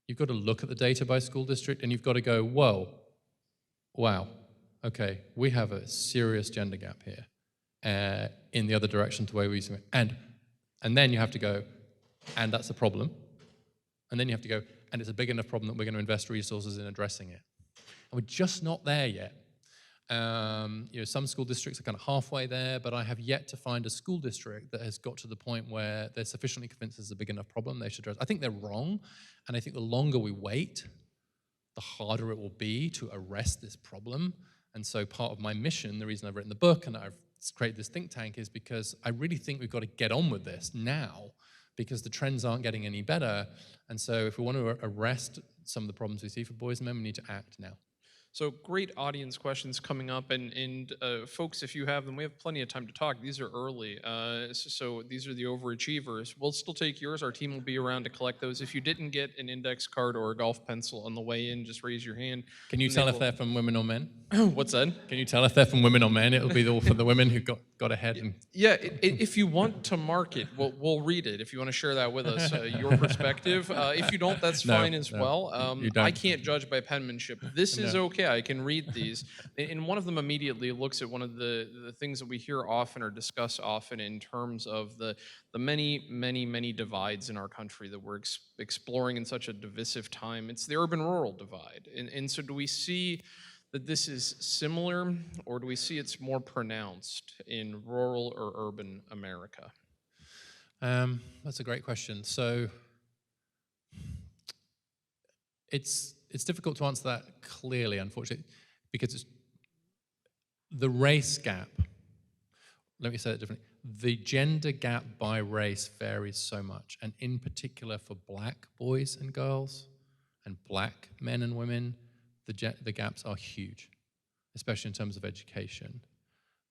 You've got to look at the data by school district, and you've got to go, whoa, wow, okay, we have a serious gender gap here in the other direction to the way we use it. And then you have to go, and that's a problem. And then you have to go, and it's a big enough problem that we're going to invest resources in addressing it. And we're just not there yet. Some school districts are kind of halfway there, but I have yet to find a school district that has got to the point where they're sufficiently convinced there's a big enough problem they should address. I think they're wrong, and I think the longer we wait, the harder it will be to arrest this problem. And so part of my mission, the reason I've written the book and I've created this think tank, is because I really think we've got to get on with this now, because the trends aren't getting any better. And so if we want to arrest some of the problems we see for boys and men, we need to act now. So great audience questions coming up, and folks, if you have them, we have plenty of time to talk. These are early, so these are the overachievers. We'll still take yours. Our team will be around to collect those. If you didn't get an index card or a golf pencil on the way in, just raise your hand. Can you tell if they're from women or men? What's that? Can you tell if they're from women or men? It'll be all for the women who got ahead. And Yeah, if you want to mark it, we'll read it. If you want to share that with us, your perspective. If you don't, that's fine as well. I can't judge by penmanship. This is okay. I can read these. And one of them immediately looks at one of the things that we hear often or discuss often in terms of the many, many, many divides in our country that we're exploring in such a divisive time. It's the urban-rural divide. And so do we see that this is similar, or do we see it's more pronounced in rural or urban America? That's a great question. So it's difficult to answer that clearly, unfortunately, because the race gap, let me say that differently, the gender gap by race varies so much, and in particular for black boys and girls, and black men and women, the gaps are huge, especially in terms of education.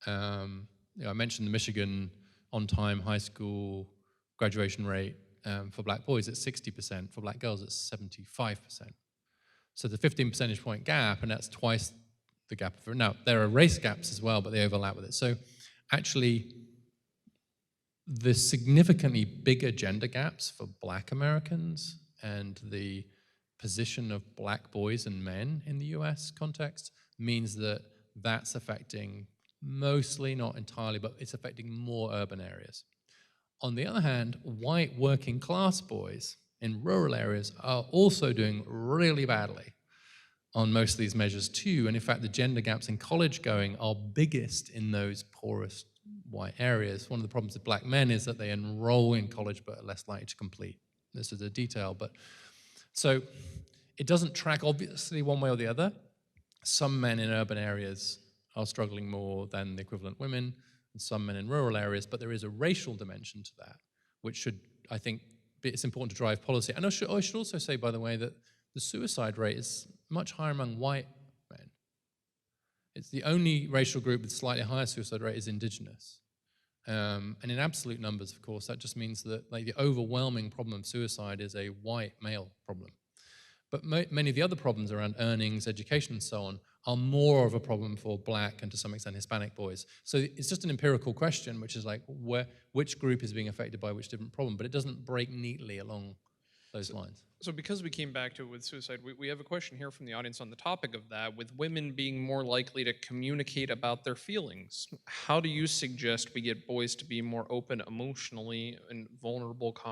I mentioned the Michigan on-time high school graduation rate for black boys at 60%, for black girls it's 75%. So the 15 percentage point gap, and that's twice the gap. Now, there are race gaps as well, but they overlap with it. So actually, the significantly bigger gender gaps for black Americans and the position of black boys and men in the US context means that that's affecting mostly, not entirely, but it's affecting more urban areas. On the other hand, white working class boys in rural areas are also doing really badly on most of these measures too. And in fact, the gender gaps in college going are biggest in those poorest white areas. One of the problems with black men is that they enroll in college but are less likely to complete. This is a detail, but so it doesn't track obviously one way or the other. Some men in urban areas are struggling more than the equivalent women, and some men in rural areas, but there is a racial dimension to that, which should, I think, it's important to drive policy. And I should also say, by the way, that the suicide rate is much higher among white men. It's the only racial group with slightly higher suicide rate is indigenous. And in absolute numbers, of course, that just means that the overwhelming problem of suicide is a white male problem. But many of the other problems around earnings, education, and so on are more of a problem for black and to some extent Hispanic boys. So it's just an empirical question, which is which group is being affected by which different problem, but it doesn't break neatly along those lines. So because we came back to it with suicide, we have a question here from the audience on the topic of that, with women being more likely to communicate about their feelings. How do you suggest we get boys to be more open emotionally and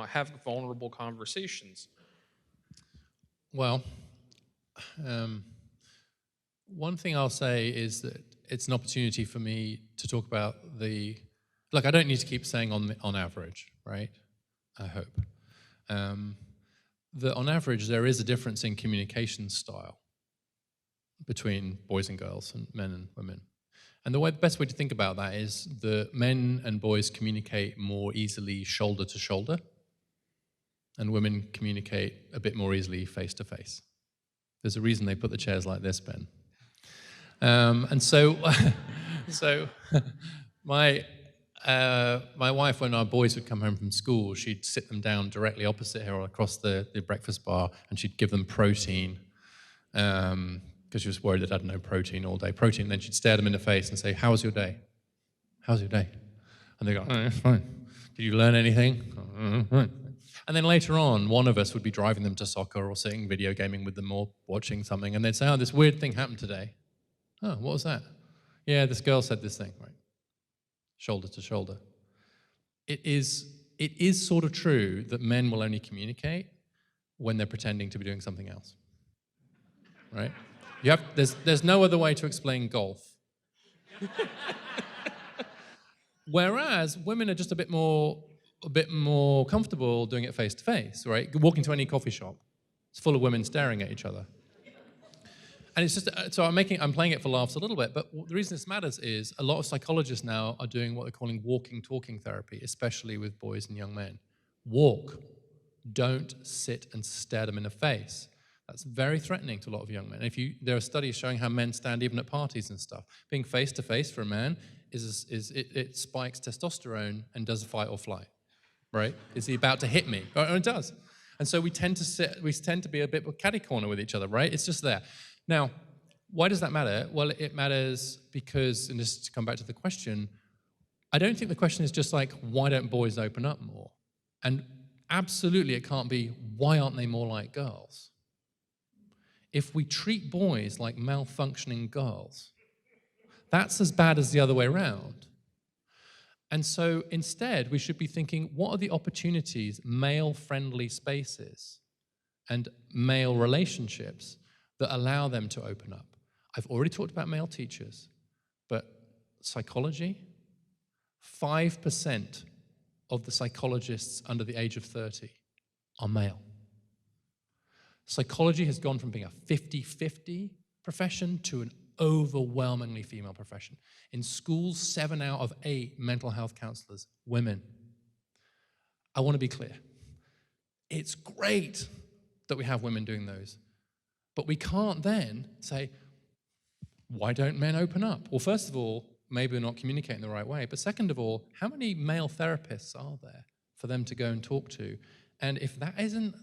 have vulnerable conversations? Well, one thing I'll say is that it's an opportunity for me to talk about look, I don't need to keep saying on average, right? I hope. That on average, there is a difference in communication style between boys and girls and men and women. And the best way to think about that is that men and boys communicate more easily shoulder to shoulder, and women communicate a bit more easily face to face. There's a reason they put the chairs like this, Ben. And so, my wife, when our boys would come home from school, she'd sit them down directly opposite her or across the breakfast bar, and she'd give them protein, because she was worried that I'd no protein all day. Protein, and then she'd stare them in the face and say, "How was your day? How's your day?" And they go, "Oh, it's fine. Did you learn anything?" Fine. And then later on, one of us would be driving them to soccer or sitting video gaming with them or watching something, and they'd say, "Oh, this weird thing happened today." "Oh, what was that?" "Yeah, this girl said this thing," right? Shoulder to shoulder. It is sort of true that men will only communicate when they're pretending to be doing something else, right? There's no other way to explain golf. Whereas women are just a bit more comfortable doing it face to face, right? Walking to any coffee shop, it's full of women staring at each other. And it's just, so I'm playing it for laughs a little bit, but the reason this matters is a lot of psychologists now are doing what they're calling walking talking therapy, especially with boys and young men. Walk. Don't sit and stare them in the face. That's very threatening to a lot of young men. There are studies showing how men stand even at parties and stuff. Being face to face for a man it spikes testosterone and does fight or flight, right? Is he about to hit me? And it does. And so we tend to be a bit of catty corner with each other, right? It's just there. Now, why does that matter? Well, it matters because, and just to come back to the question, I don't think the question is just like, why don't boys open up more? And absolutely it can't be, why aren't they more like girls? If we treat boys like malfunctioning girls, that's as bad as the other way around. And so instead, we should be thinking, what are the opportunities, male-friendly spaces and male relationships that allow them to open up? I've already talked about male teachers, but psychology, 5% of the psychologists under the age of 30 are male. Psychology has gone from being a 50-50 profession to an overwhelmingly female profession. In schools, 7 out of 8 mental health counselors, women. I want to be clear. It's great that we have women doing those, But we can't then say, why don't men open up? Well, first of all, maybe we're not communicating the right way. But second of all, how many male therapists are there for them to go and talk to? And if that isn't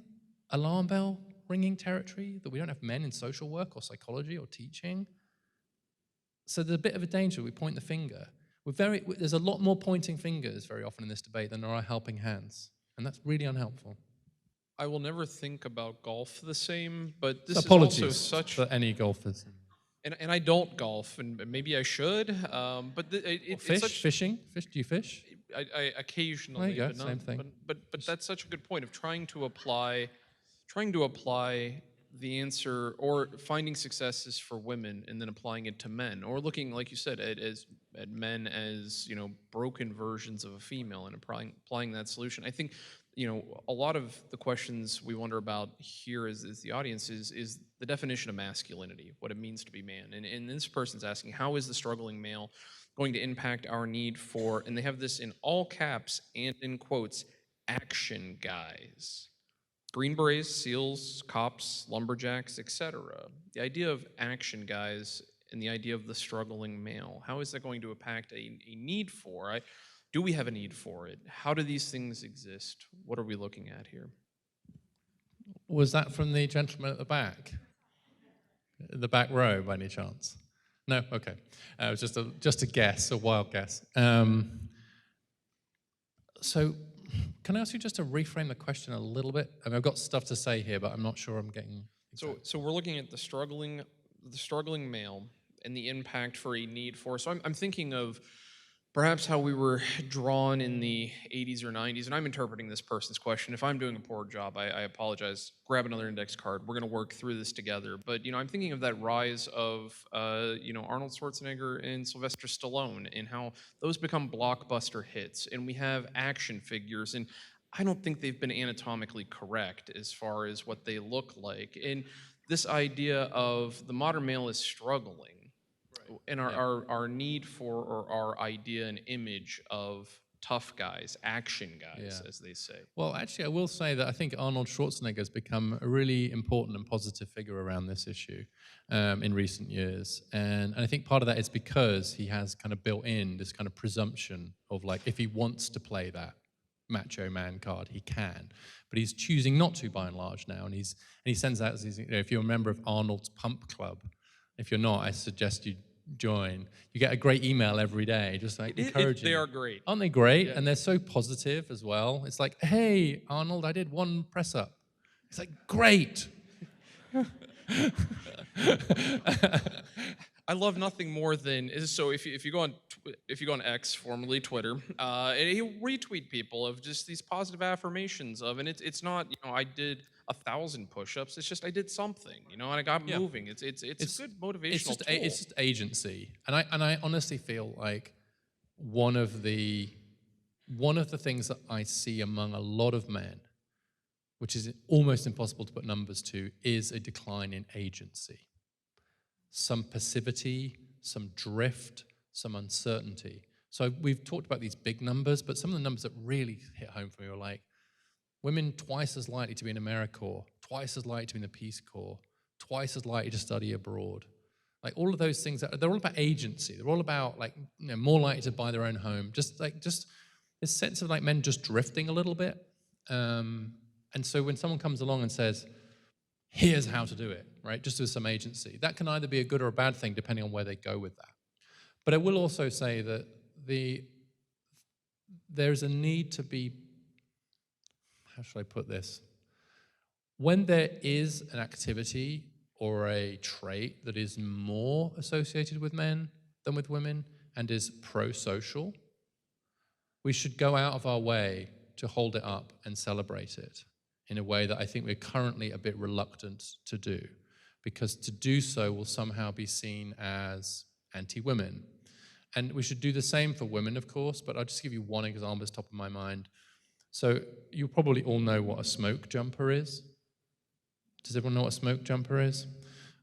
alarm bell ringing territory, that we don't have men in social work or psychology or teaching, so there's a bit of a danger. We point the finger. There's a lot more pointing fingers very often in this debate than there are helping hands. And that's really unhelpful. I will never think about golf the same, but this So is also apologies such. for any golfers. And I don't golf, and maybe I should. But it's such. Fishing? Do you fish? I occasionally, There you go, but not. same thing. But that's such a good point of trying to apply the answer or finding successes for women and then applying it to men, or looking, like you said, at men as broken versions of a female and applying that solution. I think a lot of the questions we wonder about here as the audience is the definition of masculinity, what it means to be man. And this person's asking, how is the struggling male going to impact our need for, and they have this in all caps and in quotes, action guys. Green Berets, SEALs, cops, lumberjacks, etc. The idea of action guys and the idea of the struggling male, how is that going to impact a need for? Do we have a need for it? How do these things exist? What are we looking at here? Was that from the gentleman at the back? The back row, by any chance? No? Okay. It was just a guess, a wild guess. So can I ask you just to reframe the question a little bit? I mean, I've got stuff to say here, but I'm not sure I'm getting... So we're looking at the struggling male and the impact for a need for... So I'm thinking of perhaps how we were drawn in the 80s or 90s, and I'm interpreting this person's question. If I'm doing a poor job, I apologize. Grab another index card. We're going to work through this together. But, I'm thinking of that rise of, Arnold Schwarzenegger and Sylvester Stallone and how those become blockbuster hits. And we have action figures, and I don't think they've been anatomically correct as far as what they look like. And this idea of the modern male is struggling. And our need for, or our idea and image of tough guys, action guys, as they say. Well, actually, I will say that I think Arnold Schwarzenegger has become a really important and positive figure around this issue in recent years. And I think part of that is because he has kind of built in this kind of presumption of, like, if he wants to play that macho man card, he can. But he's choosing not to, by and large, now. And he sends out, if you're a member of Arnold's Pump Club, if you're not, I suggest you join. You get a great email every day, just like encouraging. They are great. Aren't they great? Yeah. And they're so positive as well. It's like, hey, Arnold, I did one press up. It's like, great. I love nothing more than so if you go on X, formerly Twitter, and he'll retweet people of just these positive affirmations of, and it's not I did 1,000 push-ups. It's just I did something, and I got moving. It's a good motivational tool. It's just agency, and I honestly feel like one of the things that I see among a lot of men, which is almost impossible to put numbers to, is a decline in agency. Some passivity, some drift, some uncertainty. So we've talked about these big numbers, but some of the numbers that really hit home for me were like, women twice as likely to be in AmeriCorps, twice as likely to be in the Peace Corps, twice as likely to study abroad. Like all of those things, they're all about agency. They're all about more likely to buy their own home. Just this sense of men just drifting a little bit. And so when someone comes along and says, here's how to do it, right? Just with some agency. That can either be a good or a bad thing depending on where they go with that. But I will also say that there's a need to be, how should I put this? When there is an activity or a trait that is more associated with men than with women and is pro-social, we should go out of our way to hold it up and celebrate it in a way that I think we're currently a bit reluctant to do, because to do so will somehow be seen as anti-women. And we should do the same for women, of course, but I'll just give you one example that's top of my mind. So you probably all know what a smoke jumper is. Does everyone know what a smoke jumper is?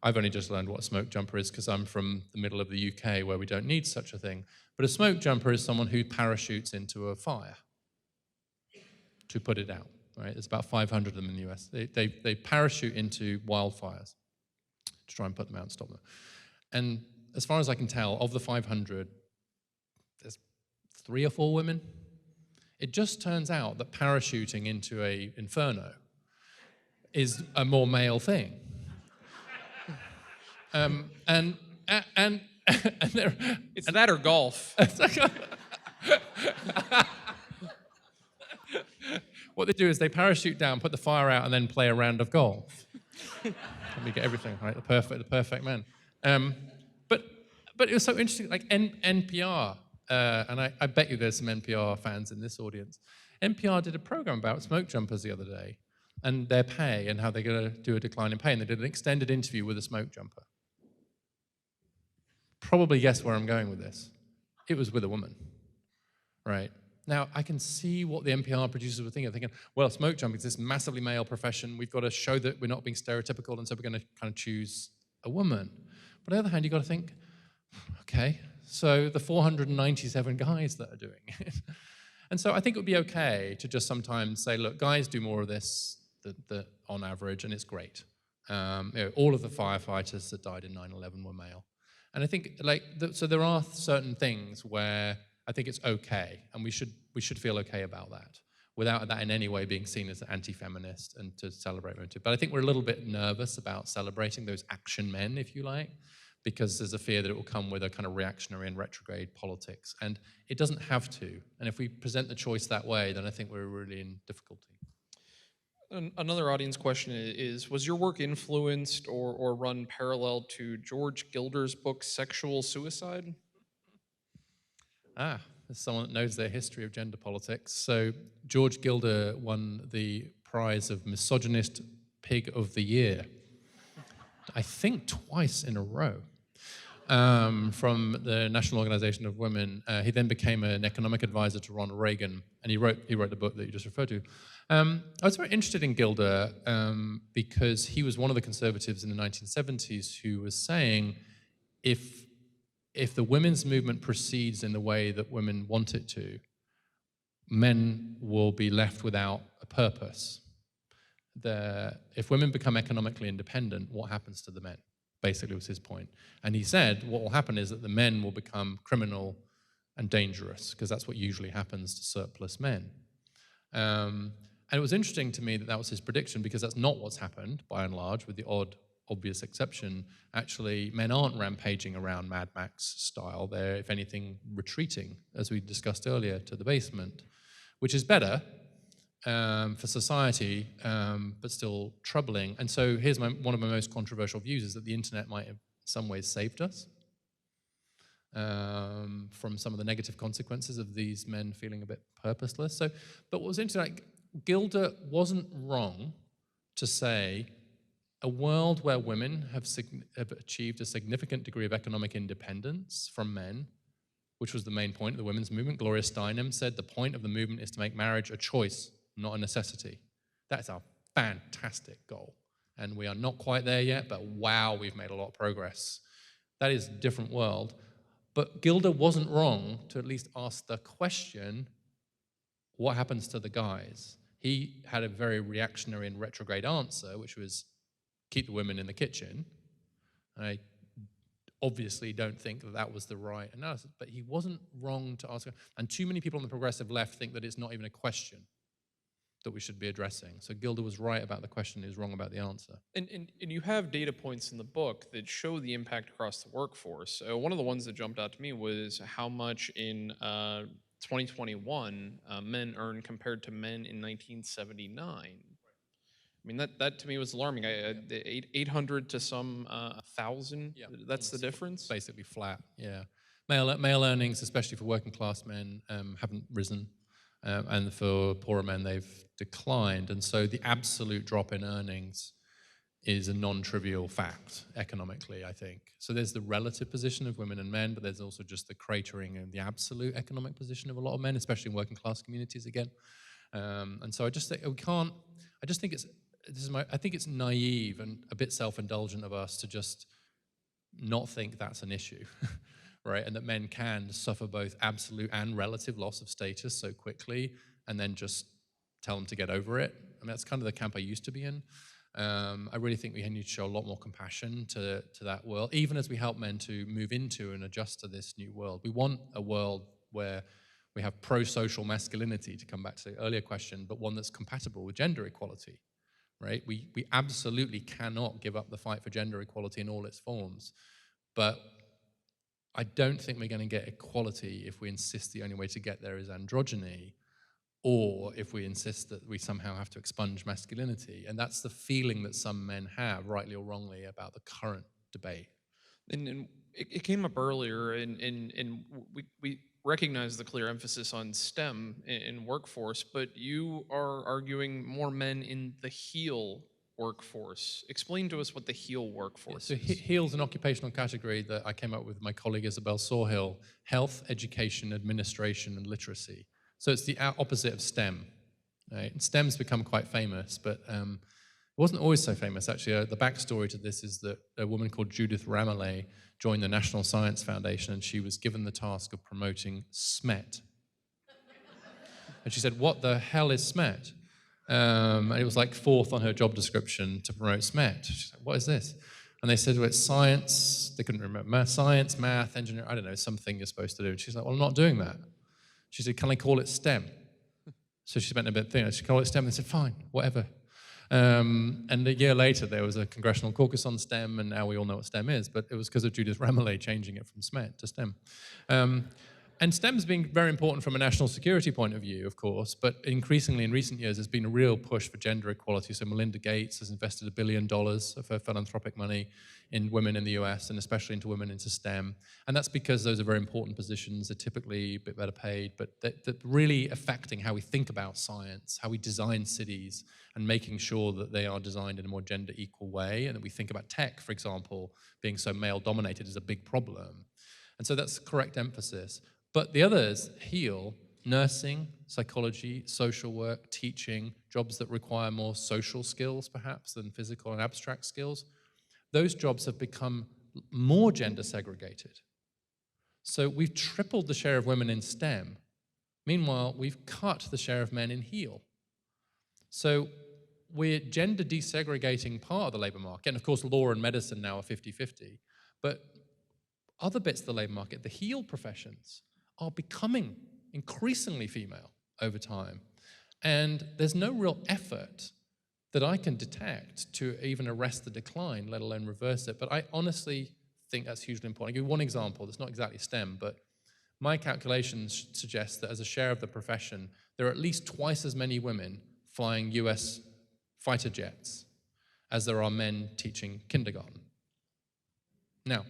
I've only just learned what a smoke jumper is because I'm from the middle of the UK where we don't need such a thing. But a smoke jumper is someone who parachutes into a fire to put it out. Right? There's about 500 of them in the US. They parachute into wildfires. to try and put them out and stop them. And as far as I can tell, of the 500, there's 3 or 4 women. It just turns out that parachuting into a inferno is a more male thing. And and It's that or golf. What they do is they parachute down, put the fire out, and then play a round of golf. And we get everything right, the perfect man. But it was so interesting, like NPR, and I bet you there's some NPR fans in this audience. NPR did a program about smoke jumpers the other day, and their pay and how they're going to do a decline in pay, and they did an extended interview with a smoke jumper. Probably guess where I'm going with this. It was with a woman, right? Now, I can see what the NPR producers were thinking, well, smoke jumping is this massively male profession. We've got to show that we're not being stereotypical, and so we're going to kind of choose a woman. But on the other hand, you've got to think, okay, so the 497 guys that are doing it. And so I think it would be okay to just sometimes say, look, guys do more of this on average, and it's great. All of the firefighters that died in 9/11 were male. And I think, so there are certain things where I think it's okay, and we should feel okay about that, without that in any way being seen as anti-feminist and to celebrate women too. But I think we're a little bit nervous about celebrating those action men, if you like, because there's a fear that it will come with a kind of reactionary and retrograde politics, and it doesn't have to. And if we present the choice that way, then I think we're really in difficulty. Another audience question is, was your work influenced or run parallel to George Gilder's book, Sexual Suicide? There's someone that knows their history of gender politics. So George Gilder won the prize of Misogynist Pig of the Year, I think twice in a row, from the National Organization of Women. He then became an economic advisor to Ronald Reagan, and he wrote the book that you just referred to. I was very interested in Gilder because he was one of the conservatives in the 1970s who was saying, if the women's movement proceeds in the way that women want it to, men will be left without a purpose. If women become economically independent, what happens to the men? Basically was his point. And he said what will happen is that the men will become criminal and dangerous, because that's what usually happens to surplus men. And it was interesting to me that was his prediction, because that's not what's happened, by and large, with the odd, obvious exception. Actually, men aren't rampaging around Mad Max style. They're, if anything, retreating, as we discussed earlier, to the basement, which is better for society, but still troubling. And so here's one of my most controversial views, is that the internet might have in some ways saved us from some of the negative consequences of these men feeling a bit purposeless. But what was interesting, Gilder wasn't wrong to say a world where women have achieved a significant degree of economic independence from men, which was the main point of the women's movement. Gloria Steinem said the point of the movement is to make marriage a choice, not a necessity. That's a fantastic goal. And we are not quite there yet, but wow, we've made a lot of progress. That is a different world. But Gilder wasn't wrong to at least ask the question, what happens to the guys? He had a very reactionary and retrograde answer, which was keep the women in the kitchen. I obviously don't think that was the right analysis, but he wasn't wrong to ask. And too many people on the progressive left think that it's not even a question that we should be addressing. So Gilder was right about the question, he was wrong about the answer. And you have data points in the book that show the impact across the workforce. One of the ones that jumped out to me was how much in 2021 men earn compared to men in 1979. I mean, that to me was alarming. 800 to some 1,000, Yeah, that's the difference? Basically flat, yeah. Male earnings, especially for working class men, haven't risen. And for poorer men, they've declined. And so the absolute drop in earnings is a non-trivial fact economically, I think. So there's the relative position of women and men, but there's also just the cratering and the absolute economic position of a lot of men, especially in working class communities again. And so I just think I think it's naive and a bit self-indulgent of us to just not think that's an issue. Right, and that men can suffer both absolute and relative loss of status so quickly, and then just tell them to get over it. I mean, that's kind of the camp I used to be in. I really think we need to show a lot more compassion to that world, even as we help men to move into and adjust to this new world. We want a world where we have pro-social masculinity, to come back to the earlier question, but one that's compatible with gender equality, right? We absolutely cannot give up the fight for gender equality in all its forms, but I don't think we're going to get equality if we insist the only way to get there is androgyny, or if we insist that we somehow have to expunge masculinity. And that's the feeling that some men have, rightly or wrongly, about the current debate. And it came up earlier, and we recognize the clear emphasis on STEM in workforce, but you are arguing more men in the HEAL workforce. Explain to us what the HEAL workforce So is. HEAL's an occupational category that I came up with my colleague Isabel Sawhill: health, education, administration, and literacy. So it's the opposite of STEM. Right? And STEM's become quite famous, but it wasn't always so famous, actually. The backstory to this is that a woman called Judith Ramaley joined the National Science Foundation, and she was given the task of promoting SMET. And she said, "What the hell is SMET?" And it was like fourth on her job description to promote SMET. She's like, "What is this?" And they said, "Well, it's science." They couldn't remember. Science, math, engineering, I don't know, something you're supposed to do. And she's like, "Well, I'm not doing that." She said, "Can I call it STEM?" So she spent a bit thinking. She called it STEM. They said, "Fine, whatever." And a year later, there was a congressional caucus on STEM, and now we all know what STEM is, but it was because of Judith Ramaley changing it from SMET to STEM. And STEM's been very important from a national security point of view, of course, but increasingly in recent years, there's been a real push for gender equality. So Melinda Gates has invested $1 billion of her philanthropic money in women in the US, and especially into women into STEM. And that's because those are very important positions. They're typically a bit better paid, but they're really affecting how we think about science, how we design cities, and making sure that they are designed in a more gender equal way. And that we think about tech, for example, being so male dominated is a big problem. And so that's the correct emphasis. But the others, HEAL, nursing, psychology, social work, teaching, jobs that require more social skills perhaps than physical and abstract skills, those jobs have become more gender segregated. So we've tripled the share of women in STEM. Meanwhile, we've cut the share of men in HEAL. So we're gender desegregating part of the labor market. And of course, law and medicine now are 50-50. But other bits of the labor market, the HEAL professions, are becoming increasingly female over time. And there's no real effort that I can detect to even arrest the decline, let alone reverse it. But I honestly think that's hugely important. I'll give you one example. It's not exactly STEM, but my calculations suggest that as a share of the profession, there are at least twice as many women flying US fighter jets as there are men teaching kindergarten. Now,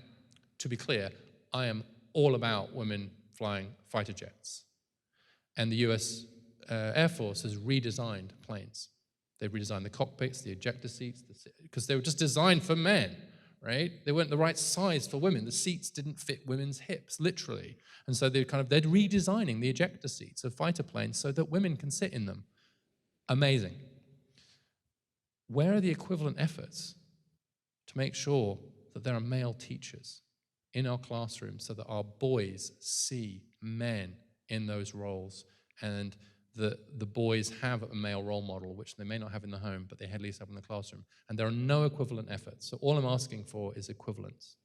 to be clear, I am all about women flying fighter jets. And the US Air Force has redesigned planes. They've redesigned the cockpits, the ejector seats, because they were just designed for men, right? They weren't the right size for women. The seats didn't fit women's hips, literally. And so they're redesigning the ejector seats of fighter planes so that women can sit in them. Amazing. Where are the equivalent efforts to make sure that there are male teachers in our classrooms so that our boys see men in those roles, and the boys have a male role model, which they may not have in the home, but they at least have in the classroom. And there are no equivalent efforts. So all I'm asking for is equivalence.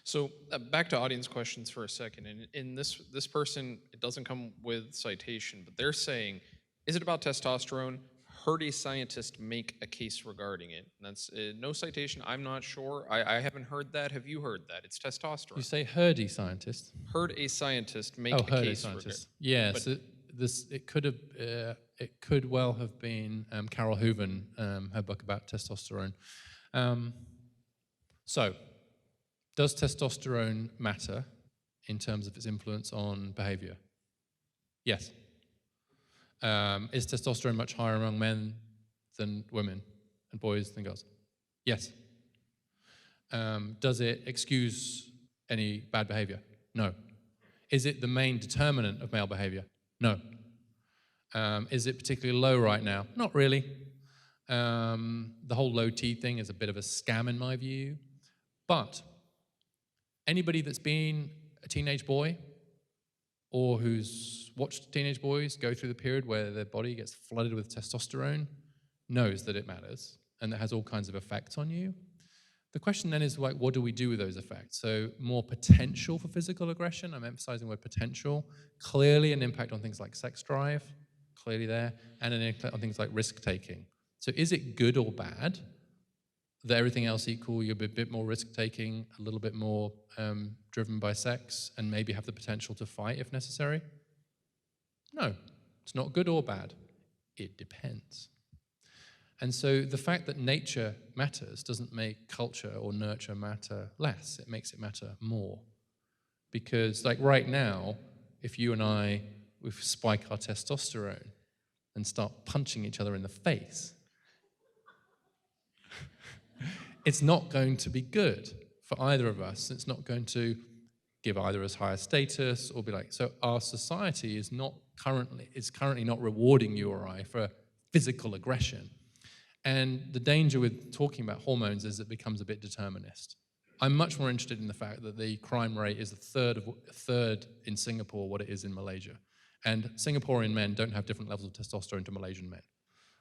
So back to audience questions for a second. And in this person, it doesn't come with citation, but they're saying, is it about testosterone? Heard a scientist make a case regarding it. And that's no citation. I'm not sure. I haven't heard that. Have you heard that? It's testosterone. You say herdy scientist? Heard a scientist make Oh, a heard a case regarding scientist. Yes, it could well have been Carol Hooven, her book about testosterone. So, does testosterone matter in terms of its influence on behavior? Yes. Is testosterone much higher among men than women, and boys than girls? Yes. Does it excuse any bad behavior? No. Is it the main determinant of male behavior? No. Is it particularly low right now? Not really. The whole low T thing is a bit of a scam in my view. But anybody that's been a teenage boy or who's watched teenage boys go through the period where their body gets flooded with testosterone knows that it matters and that has all kinds of effects on you. The question then is, like, what do we do with those effects? So more potential for physical aggression. I'm emphasizing the word potential. Clearly an impact on things like sex drive, clearly there, and an impact on things like risk-taking. So is it good or bad that everything else equal, you're a bit more risk-taking, a little bit more driven by sex, and maybe have the potential to fight if necessary? No, it's not good or bad. It depends. And so the fact that nature matters doesn't make culture or nurture matter less. It makes it matter more. Because like right now, if you and I, we spike our testosterone and start punching each other in the face, it's not going to be good for either of us. It's not going to give either of us higher status or be like, so our society is currently not rewarding you or I for physical aggression. And the danger with talking about hormones is it becomes a bit determinist. I'm much more interested in the fact that the crime rate is a third in Singapore what it is in Malaysia. And Singaporean men don't have different levels of testosterone to Malaysian men,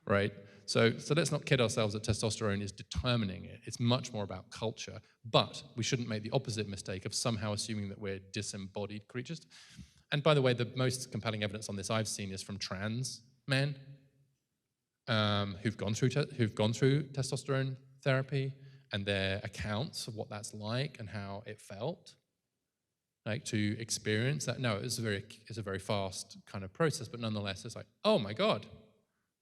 right? So let's not kid ourselves that testosterone is determining it. It's much more about culture. But we shouldn't make the opposite mistake of somehow assuming that we're disembodied creatures. And by the way, the most compelling evidence on this I've seen is from trans men who've gone through testosterone therapy and their accounts of what that's like and how it felt, like to experience that. No, it's a very fast kind of process, but nonetheless, it's like, oh my God,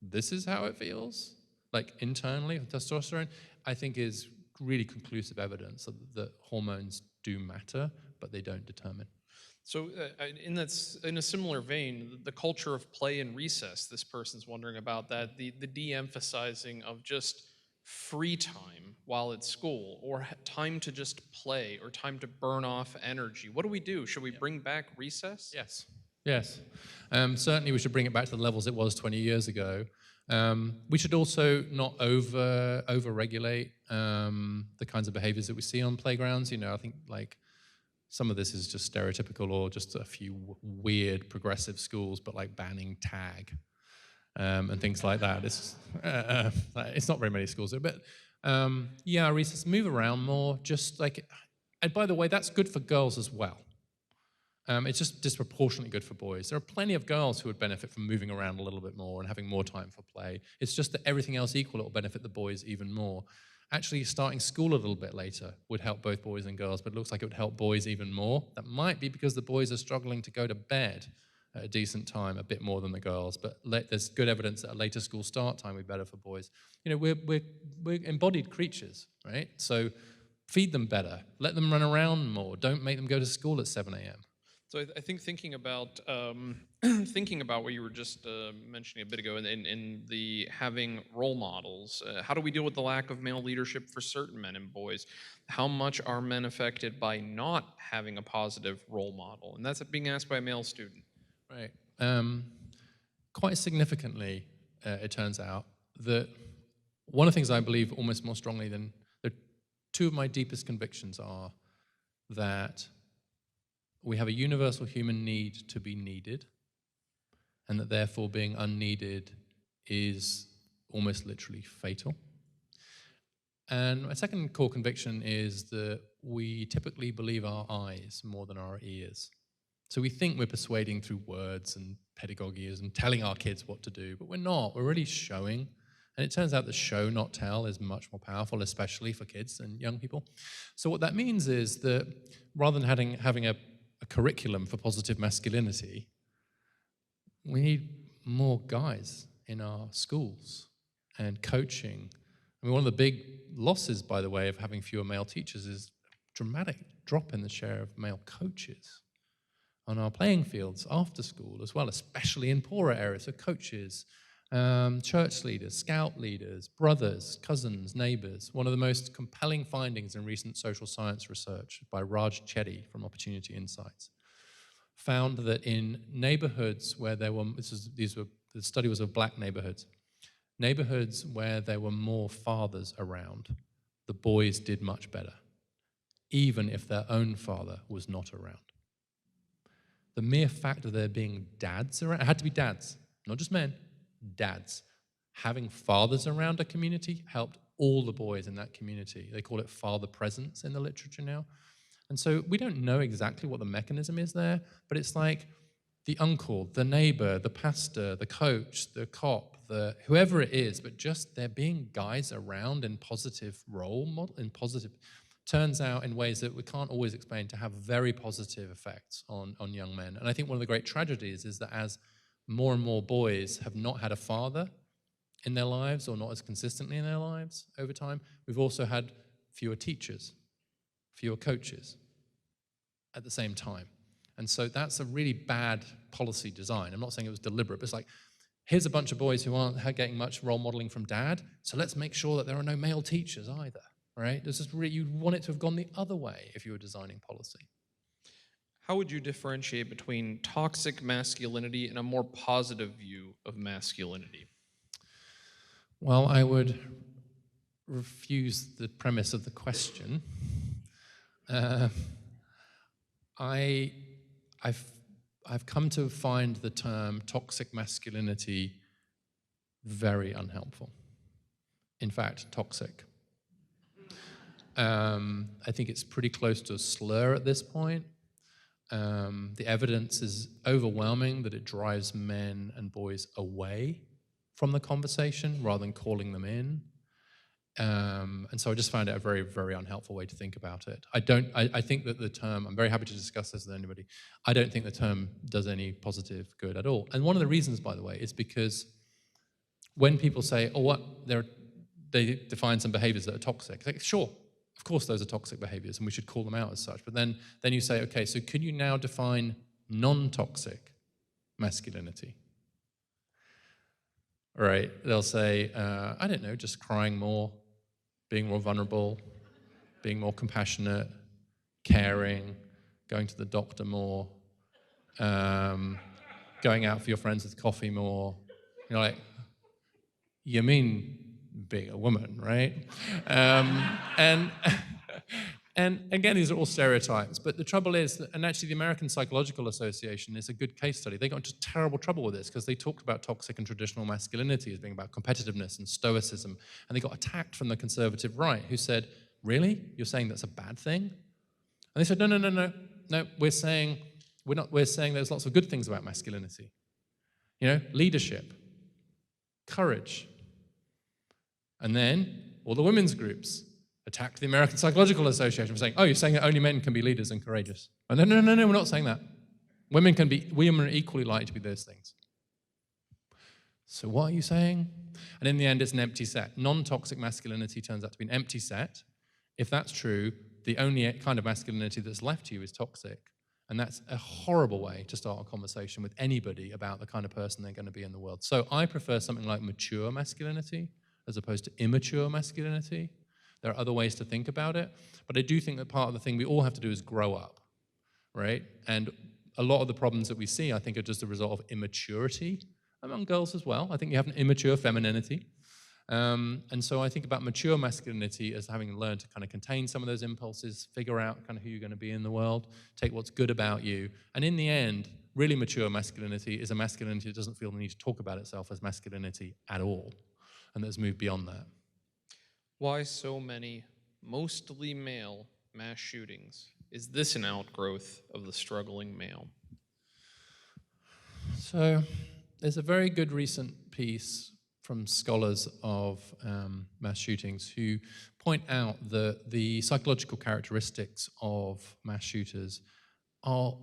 this is how it feels, like internally with testosterone. I think is really conclusive evidence that hormones do matter, but they don't determine. So, in a similar vein, the culture of play and recess. This person's wondering about that. The de-emphasizing of just free time while at school, or time to just play, or time to burn off energy. What do we do? Should we bring back recess? Yes. Certainly, we should bring it back to the levels it was 20 years ago. We should also not over-regulate the kinds of behaviors that we see on playgrounds. I think like some of this is just stereotypical or just a few weird progressive schools, but like banning tag and things like that. It's not very many schools, but recess, move around more. Just like, and by the way, that's good for girls as well. It's just disproportionately good for boys. There are plenty of girls who would benefit from moving around a little bit more and having more time for play. It's just that everything else equal, it will benefit the boys even more. Actually, starting school a little bit later would help both boys and girls, but it looks like it would help boys even more. That might be because the boys are struggling to go to bed at a decent time, a bit more than the girls, but there's good evidence that a later school start time would be better for boys. We're embodied creatures, right? So feed them better, let them run around more, don't make them go to school at 7 a.m. So I think thinking about what you were just mentioning a bit ago, in the having role models, how do we deal with the lack of male leadership for certain men and boys? How much are men affected by not having a positive role model? And that's being asked by a male student. Right. Quite significantly, it turns out that one of the things I believe almost more strongly than two of my deepest convictions are that we have a universal human need to be needed, and that therefore being unneeded is almost literally fatal. And my second core conviction is that we typically believe our eyes more than our ears. So we think we're persuading through words and pedagogy and telling our kids what to do, but we're not. We're really showing. And it turns out that show, not tell, is much more powerful, especially for kids and young people. So what that means is that rather than having a curriculum for positive masculinity, we need more guys in our schools and coaching. I mean, one of the big losses, by the way, of having fewer male teachers is a dramatic drop in the share of male coaches on our playing fields after school as well, especially in poorer areas. So coaches, church leaders, scout leaders, brothers, cousins, neighbors. One of the most compelling findings in recent social science research by Raj Chetty from Opportunity Insights found that in neighborhoods where there were, the study was of black neighborhoods where there were more fathers around, the boys did much better, even if their own father was not around. The mere fact of there being dads around, it had to be dads, not just men, dads, having fathers around a community helped all the boys in that community. They call it father presence in the literature now. And so we don't know exactly what the mechanism is there, but it's like the uncle, the neighbor, the pastor, the coach, the cop, the whoever it is, but just there being guys around in positive role model, in positive, turns out in ways that we can't always explain to have very positive effects on young men. And I think one of the great tragedies is that as more and more boys have not had a father in their lives or not as consistently in their lives over time, we've also had fewer teachers, fewer coaches at the same time. And so that's a really bad policy design. I'm not saying it was deliberate, but it's like, here's a bunch of boys who aren't getting much role modeling from dad, so let's make sure that there are no male teachers either, right? This is really, you'd want it to have gone the other way if you were designing policy. How would you differentiate between toxic masculinity and a more positive view of masculinity? Well, I would refuse the premise of the question. I've come to find the term toxic masculinity very unhelpful. In fact, toxic. I think it's pretty close to a slur at this point. The evidence is overwhelming that it drives men and boys away from the conversation rather than calling them in. And so I just found it a very, very unhelpful way to think about it. I think that the term, I'm very happy to discuss this with anybody, I don't think the term does any positive good at all. And one of the reasons, by the way, is because when people say, oh, they define some behaviors that are toxic, it's like, sure, of course those are toxic behaviors and we should call them out as such. But then you say, okay, so can you now define non-toxic masculinity? Right, they'll say, I don't know, just crying more, being more vulnerable, being more compassionate, caring, going to the doctor more, going out for your friends with coffee more. You're like, you mean being a woman, right? And again, these are all stereotypes, but the trouble is that, and actually the American Psychological Association is a good case study. They got into terrible trouble with this because they talked about toxic and traditional masculinity as being about competitiveness and stoicism, and they got attacked from the conservative right who said, really? You're saying that's a bad thing? And they said, no, we're saying there's lots of good things about masculinity. You know, leadership, courage. And then all the women's groups attacked the American Psychological Association for saying, oh, you're saying that only men can be leaders and courageous. And no, we're not saying that. Women are equally likely to be those things. So what are you saying? And in the end, it's an empty set. Non-toxic masculinity turns out to be an empty set. If that's true, the only kind of masculinity that's left to you is toxic. And that's a horrible way to start a conversation with anybody about the kind of person they're going to be in the world. So I prefer something like mature masculinity as opposed to immature masculinity. There are other ways to think about it, but I do think that part of the thing we all have to do is grow up, right? And a lot of the problems that we see, I think, are just a result of immaturity among girls as well. I think you have an immature femininity. And so I think about mature masculinity as having learned to kind of contain some of those impulses, figure out kind of who you're going to be in the world, take what's good about you. And in the end, really mature masculinity is a masculinity that doesn't feel the need to talk about itself as masculinity at all, and that's moved beyond that. Why so many, mostly male, mass shootings? Is this an outgrowth of the struggling male? So there's a very good recent piece from scholars of mass shootings who point out that the psychological characteristics of mass shooters are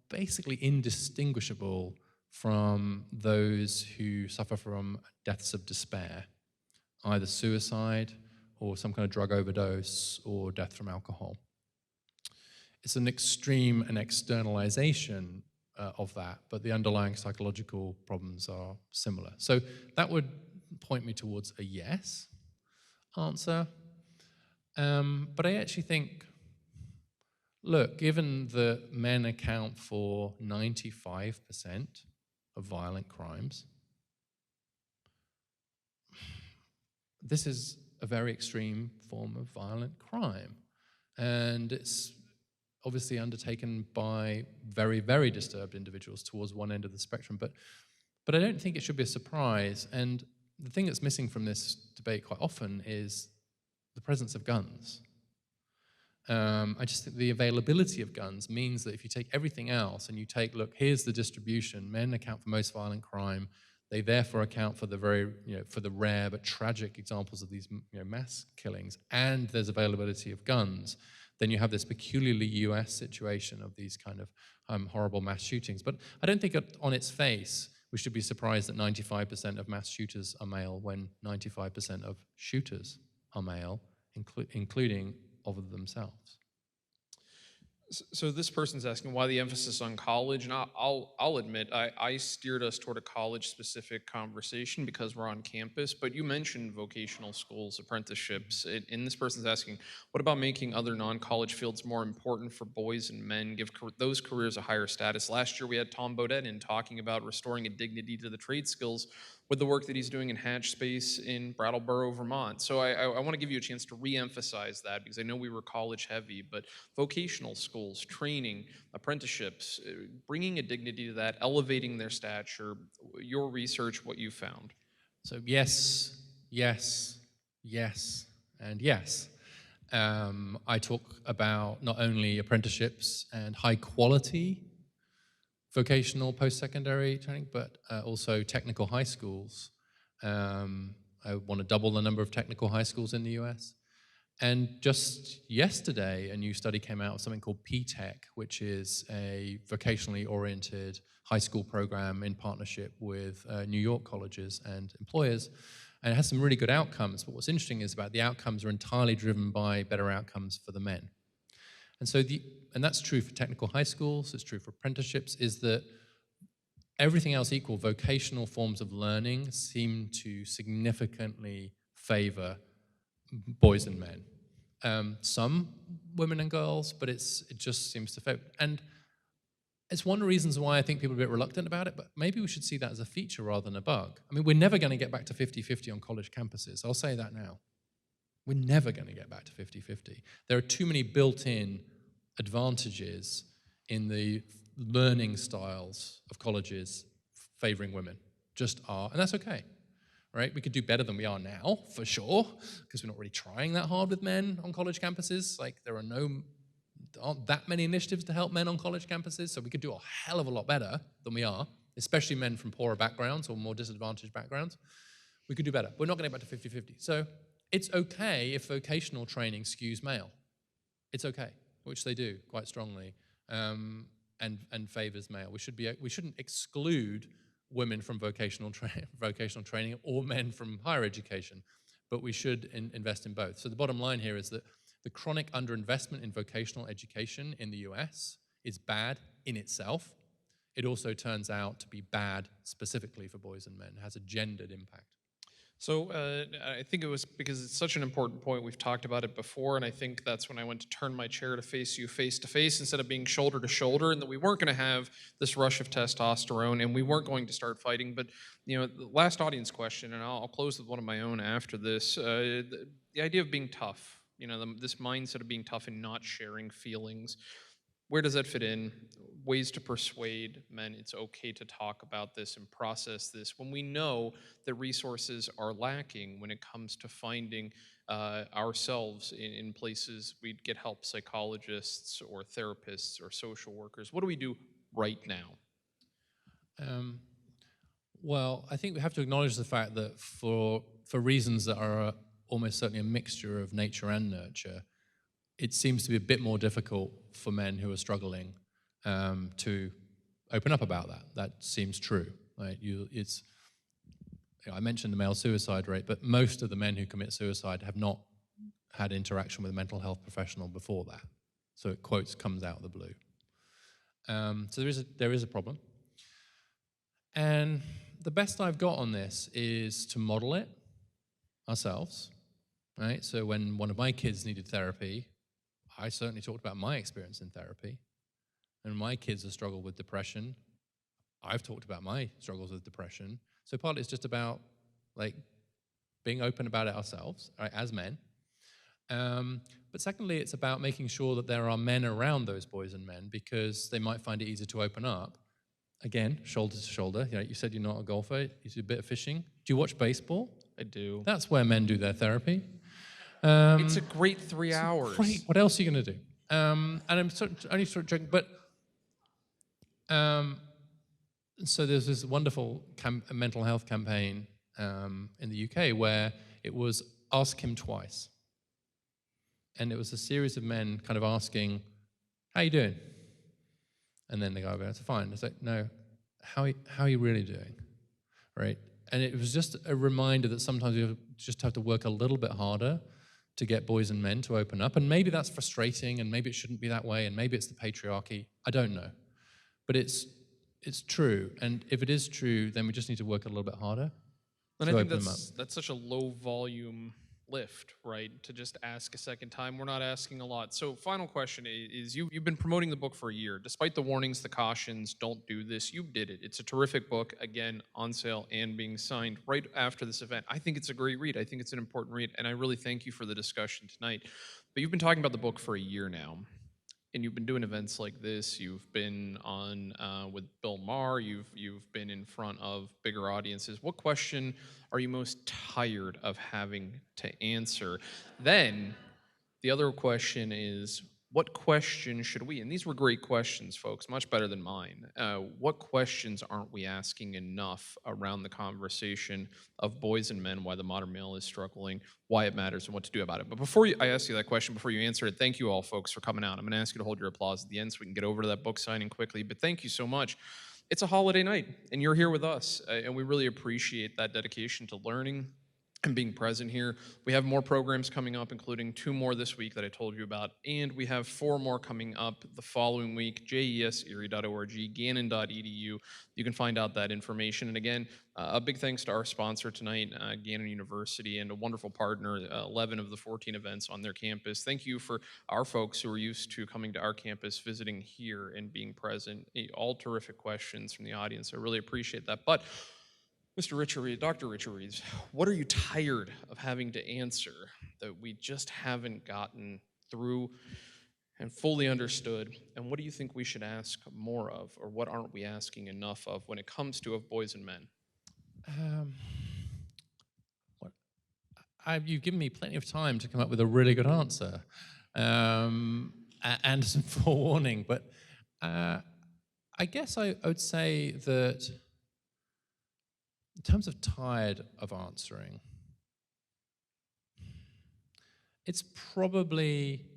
basically indistinguishable from those who suffer from deaths of despair, either suicide or some kind of drug overdose or death from alcohol. It's an extreme and externalization of that, but the underlying psychological problems are similar. So that would point me towards a yes answer. But I actually think, look, given that men account for 95% of violent crimes, this is a very extreme form of violent crime. And it's obviously undertaken by very, very disturbed individuals towards one end of the spectrum. But I don't think it should be a surprise. And the thing that's missing from this debate quite often is the presence of guns. I just think the availability of guns means that if you take everything else and you take, look, here's the distribution, men account for most violent crime, they therefore account for the for the rare but tragic examples of these mass killings, and there's availability of guns, then you have this peculiarly US situation of these kind of horrible mass shootings. But I don't think on its face we should be surprised that 95% of mass shooters are male when 95% of shooters are male, including of themselves. So this person's asking why the emphasis on college, and I'll admit I steered us toward a college-specific conversation because we're on campus. But you mentioned vocational schools, apprenticeships, and this person's asking, what about making other non-college fields more important for boys and men, give those careers a higher status? Last year we had Tom Bodett in talking about restoring a dignity to the trade skills with the work that he's doing in Hatch Space in Brattleboro, Vermont. So I want to give you a chance to re-emphasize that, because I know we were college heavy, but vocational schools, training, apprenticeships, bringing a dignity to that, elevating their stature, your research, what you found. So yes, yes, yes, and yes. I talk about not only apprenticeships and high quality vocational post-secondary training, but also technical high schools. I want to double the number of technical high schools in the US. And just yesterday, a new study came out of something called P-Tech, which is a vocationally oriented high school program in partnership with New York colleges and employers. And it has some really good outcomes. But what's interesting is about the outcomes are entirely driven by better outcomes for the men. And so and that's true for technical high schools, it's true for apprenticeships, is that everything else equal, vocational forms of learning seem to significantly favor boys and men. Some women and girls, but it just seems to favor. And it's one of the reasons why I think people are a bit reluctant about it, but maybe we should see that as a feature rather than a bug. I mean, we're never going to get back to 50-50 on college campuses. I'll say that now. We're never going to get back to 50-50. There are too many built-in advantages in the learning styles of colleges favoring women. Just are, and that's okay, right? We could do better than we are now, for sure, because we're not really trying that hard with men on college campuses. Like, there aren't that many initiatives to help men on college campuses, so we could do a hell of a lot better than we are, especially men from poorer backgrounds or more disadvantaged backgrounds. We could do better. We're not going to get back to 50-50. So it's okay if vocational training skews male. It's okay, which they do quite strongly, and favors male. We shouldn't exclude women from vocational training or men from higher education, but we should invest in both. So the bottom line here is that the chronic underinvestment in vocational education in the US is bad in itself. It also turns out to be bad specifically for boys and men. It has a gendered impact. So I think it was because it's such an important point. We've talked about it before, and I think that's when I went to turn my chair to face you face to face instead of being shoulder to shoulder, and that we weren't going to have this rush of testosterone, and we weren't going to start fighting. But the last audience question, and I'll close with one of my own after this. The idea of being tough, this mindset of being tough and not sharing feelings. Where does that fit in? Ways to persuade men it's okay to talk about this and process this when we know that resources are lacking when it comes to finding ourselves in places we'd get help, psychologists or therapists or social workers. What do we do right now? Well, I think we have to acknowledge the fact that for reasons that are almost certainly a mixture of nature and nurture, it seems to be a bit more difficult for men who are struggling to open up about that. That seems true. Right? I mentioned the male suicide rate, but most of the men who commit suicide have not had interaction with a mental health professional before that. So it comes out of the blue. So there is a problem. And the best I've got on this is to model it ourselves. Right? So when one of my kids needed therapy, I certainly talked about my experience in therapy. And my kids have struggled with depression. I've talked about my struggles with depression. So partly it's just about being open about it ourselves, right, as men. But secondly, it's about making sure that there are men around those boys and men, because they might find it easier to open up again, shoulder to shoulder. You said you're not a golfer. You do a bit of fishing. Do you watch baseball? I do. That's where men do their therapy. It's a great 3 hours. Great. What else are you going to do? And I'm only sort of joking, but so there's this wonderful mental health campaign in the UK where it was Ask Him Twice. And it was a series of men kind of asking, how you doing? And then the guy goes, fine. It's like, no, how are you really doing? Right? And it was just a reminder that sometimes you just have to work a little bit harder to get boys and men to open up. And maybe that's frustrating, and maybe it shouldn't be that way, and maybe it's the patriarchy. I don't know. But it's true. And if it is true, then we just need to work a little bit harder And to I think open them up. that's such a low volume lift, right? To just ask a second time. We're not asking a lot. So final question is you've been promoting the book for a year. Despite the warnings, the cautions, don't do this, you did it. It's a terrific book, again, on sale and being signed right after this event. I think it's a great read. I think it's an important read, and I really thank you for the discussion tonight. But you've been talking about the book for a year now. And you've been doing events like this. You've been on with Bill Maher. You've been in front of bigger audiences. What question are you most tired of having to answer? Then the other question is, what question should we? And these were great questions, folks, much better than mine. What questions aren't we asking enough around the conversation of boys and men, why the modern male is struggling, why it matters, and what to do about it? But before I ask you that question, before you answer it, thank you all, folks, for coming out. I'm going to ask you to hold your applause at the end so we can get over to that book signing quickly. But thank you so much. It's a holiday night, and you're here with us, and we really appreciate that dedication to learning and being present here. We have more programs coming up, including 2 more this week that I told you about, and we have 4 more coming up the following week, jeserie.org, gannon.edu. You can find out that information. And again, a big thanks to our sponsor tonight, Gannon University, and a wonderful partner, 11 of the 14 events on their campus. Thank you for our folks who are used to coming to our campus, visiting here, and being present. All terrific questions from the audience. I really appreciate that. But Mr. Richard Reeves, Dr. Richard Reeves, what are you tired of having to answer that we just haven't gotten through and fully understood? And what do you think we should ask more of, or what aren't we asking enough of when it comes to boys and men? You've given me plenty of time to come up with a really good answer and some forewarning, but I guess I would say that in terms of tired of answering, it's probably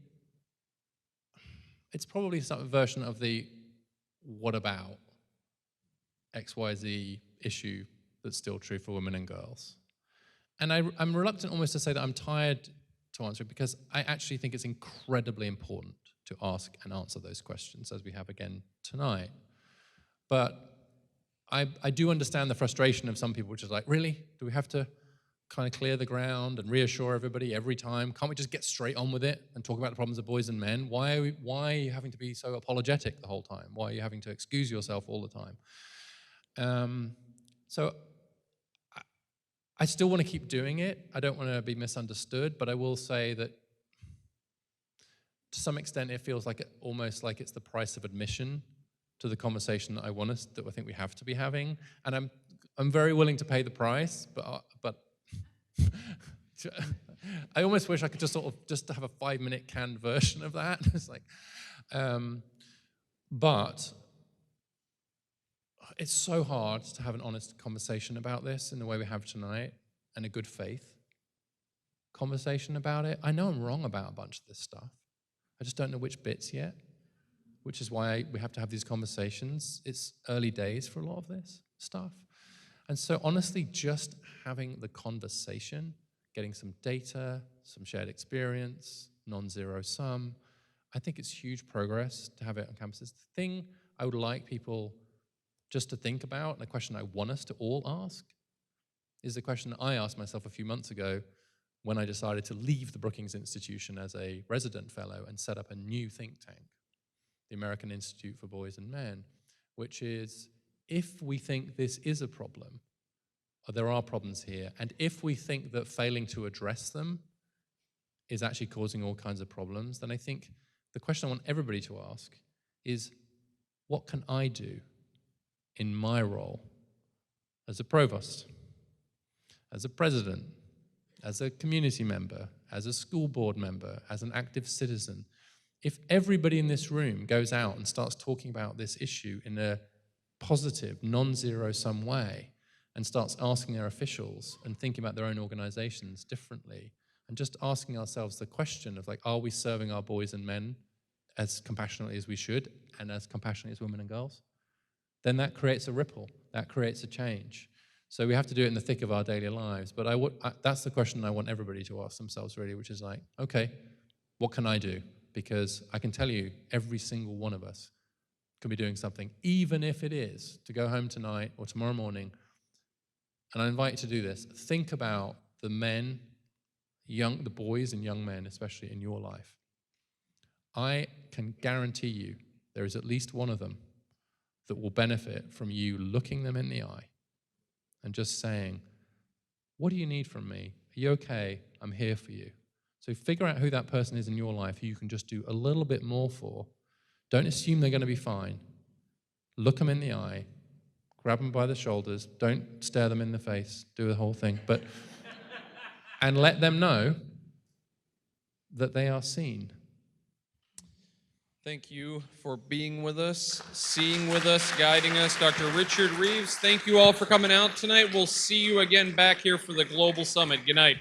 some version of the what about XYZ issue that's still true for women and girls. And I'm reluctant almost to say that I'm tired to answer it, because I actually think it's incredibly important to ask and answer those questions, as we have again tonight. But I do understand the frustration of some people, which is like, really? Do we have to kind of clear the ground and reassure everybody every time? Can't we just get straight on with it and talk about the problems of boys and men? Why are you having to be so apologetic the whole time? Why are you having to excuse yourself all the time? So I still want to keep doing it. I don't want to be misunderstood, but I will say that to some extent it feels like almost like it's the price of admission to the conversation that I think we have to be having. And I'm very willing to pay the price, but I almost wish I could just have a 5-minute canned version of that. It's like, but it's so hard to have an honest conversation about this in the way we have tonight, and a good faith conversation about it. I know I'm wrong about a bunch of this stuff. I just don't know which bits yet, which is why we have to have these conversations. It's early days for a lot of this stuff. And so honestly, just having the conversation, getting some data, some shared experience, non-zero sum, I think it's huge progress to have it on campuses. The thing I would like people just to think about, and the question I want us to all ask, is the question that I asked myself a few months ago when I decided to leave the Brookings Institution as a resident fellow and set up a new think tank, the American Institute for Boys and Men, which is, if we think this is a problem, or there are problems here, and if we think that failing to address them is actually causing all kinds of problems, then I think the question I want everybody to ask is, what can I do in my role as a provost, as a president, as a community member, as a school board member, as an active citizen, if everybody in this room goes out and starts talking about this issue in a positive, non-zero-sum way, and starts asking their officials and thinking about their own organizations differently, and just asking ourselves the question of, like, are we serving our boys and men as compassionately as we should, and as compassionately as women and girls? Then that creates a ripple, that creates a change. So we have to do it in the thick of our daily lives. But that's the question I want everybody to ask themselves, really, which is like, okay, what can I do? Because I can tell you, every single one of us can be doing something, even if it is to go home tonight or tomorrow morning. And I invite you to do this. Think about the men, the boys and young men, especially in your life. I can guarantee you there is at least one of them that will benefit from you looking them in the eye and just saying, what do you need from me? Are you okay? I'm here for you. So figure out who that person is in your life who you can just do a little bit more for. Don't assume they're going to be fine. Look them in the eye, grab them by the shoulders, don't stare them in the face, do the whole thing, and let them know that they are seen. Thank you for being with us, seeing with us, guiding us. Dr. Richard Reeves, thank you all for coming out tonight. We'll see you again back here for the Global Summit. Good night.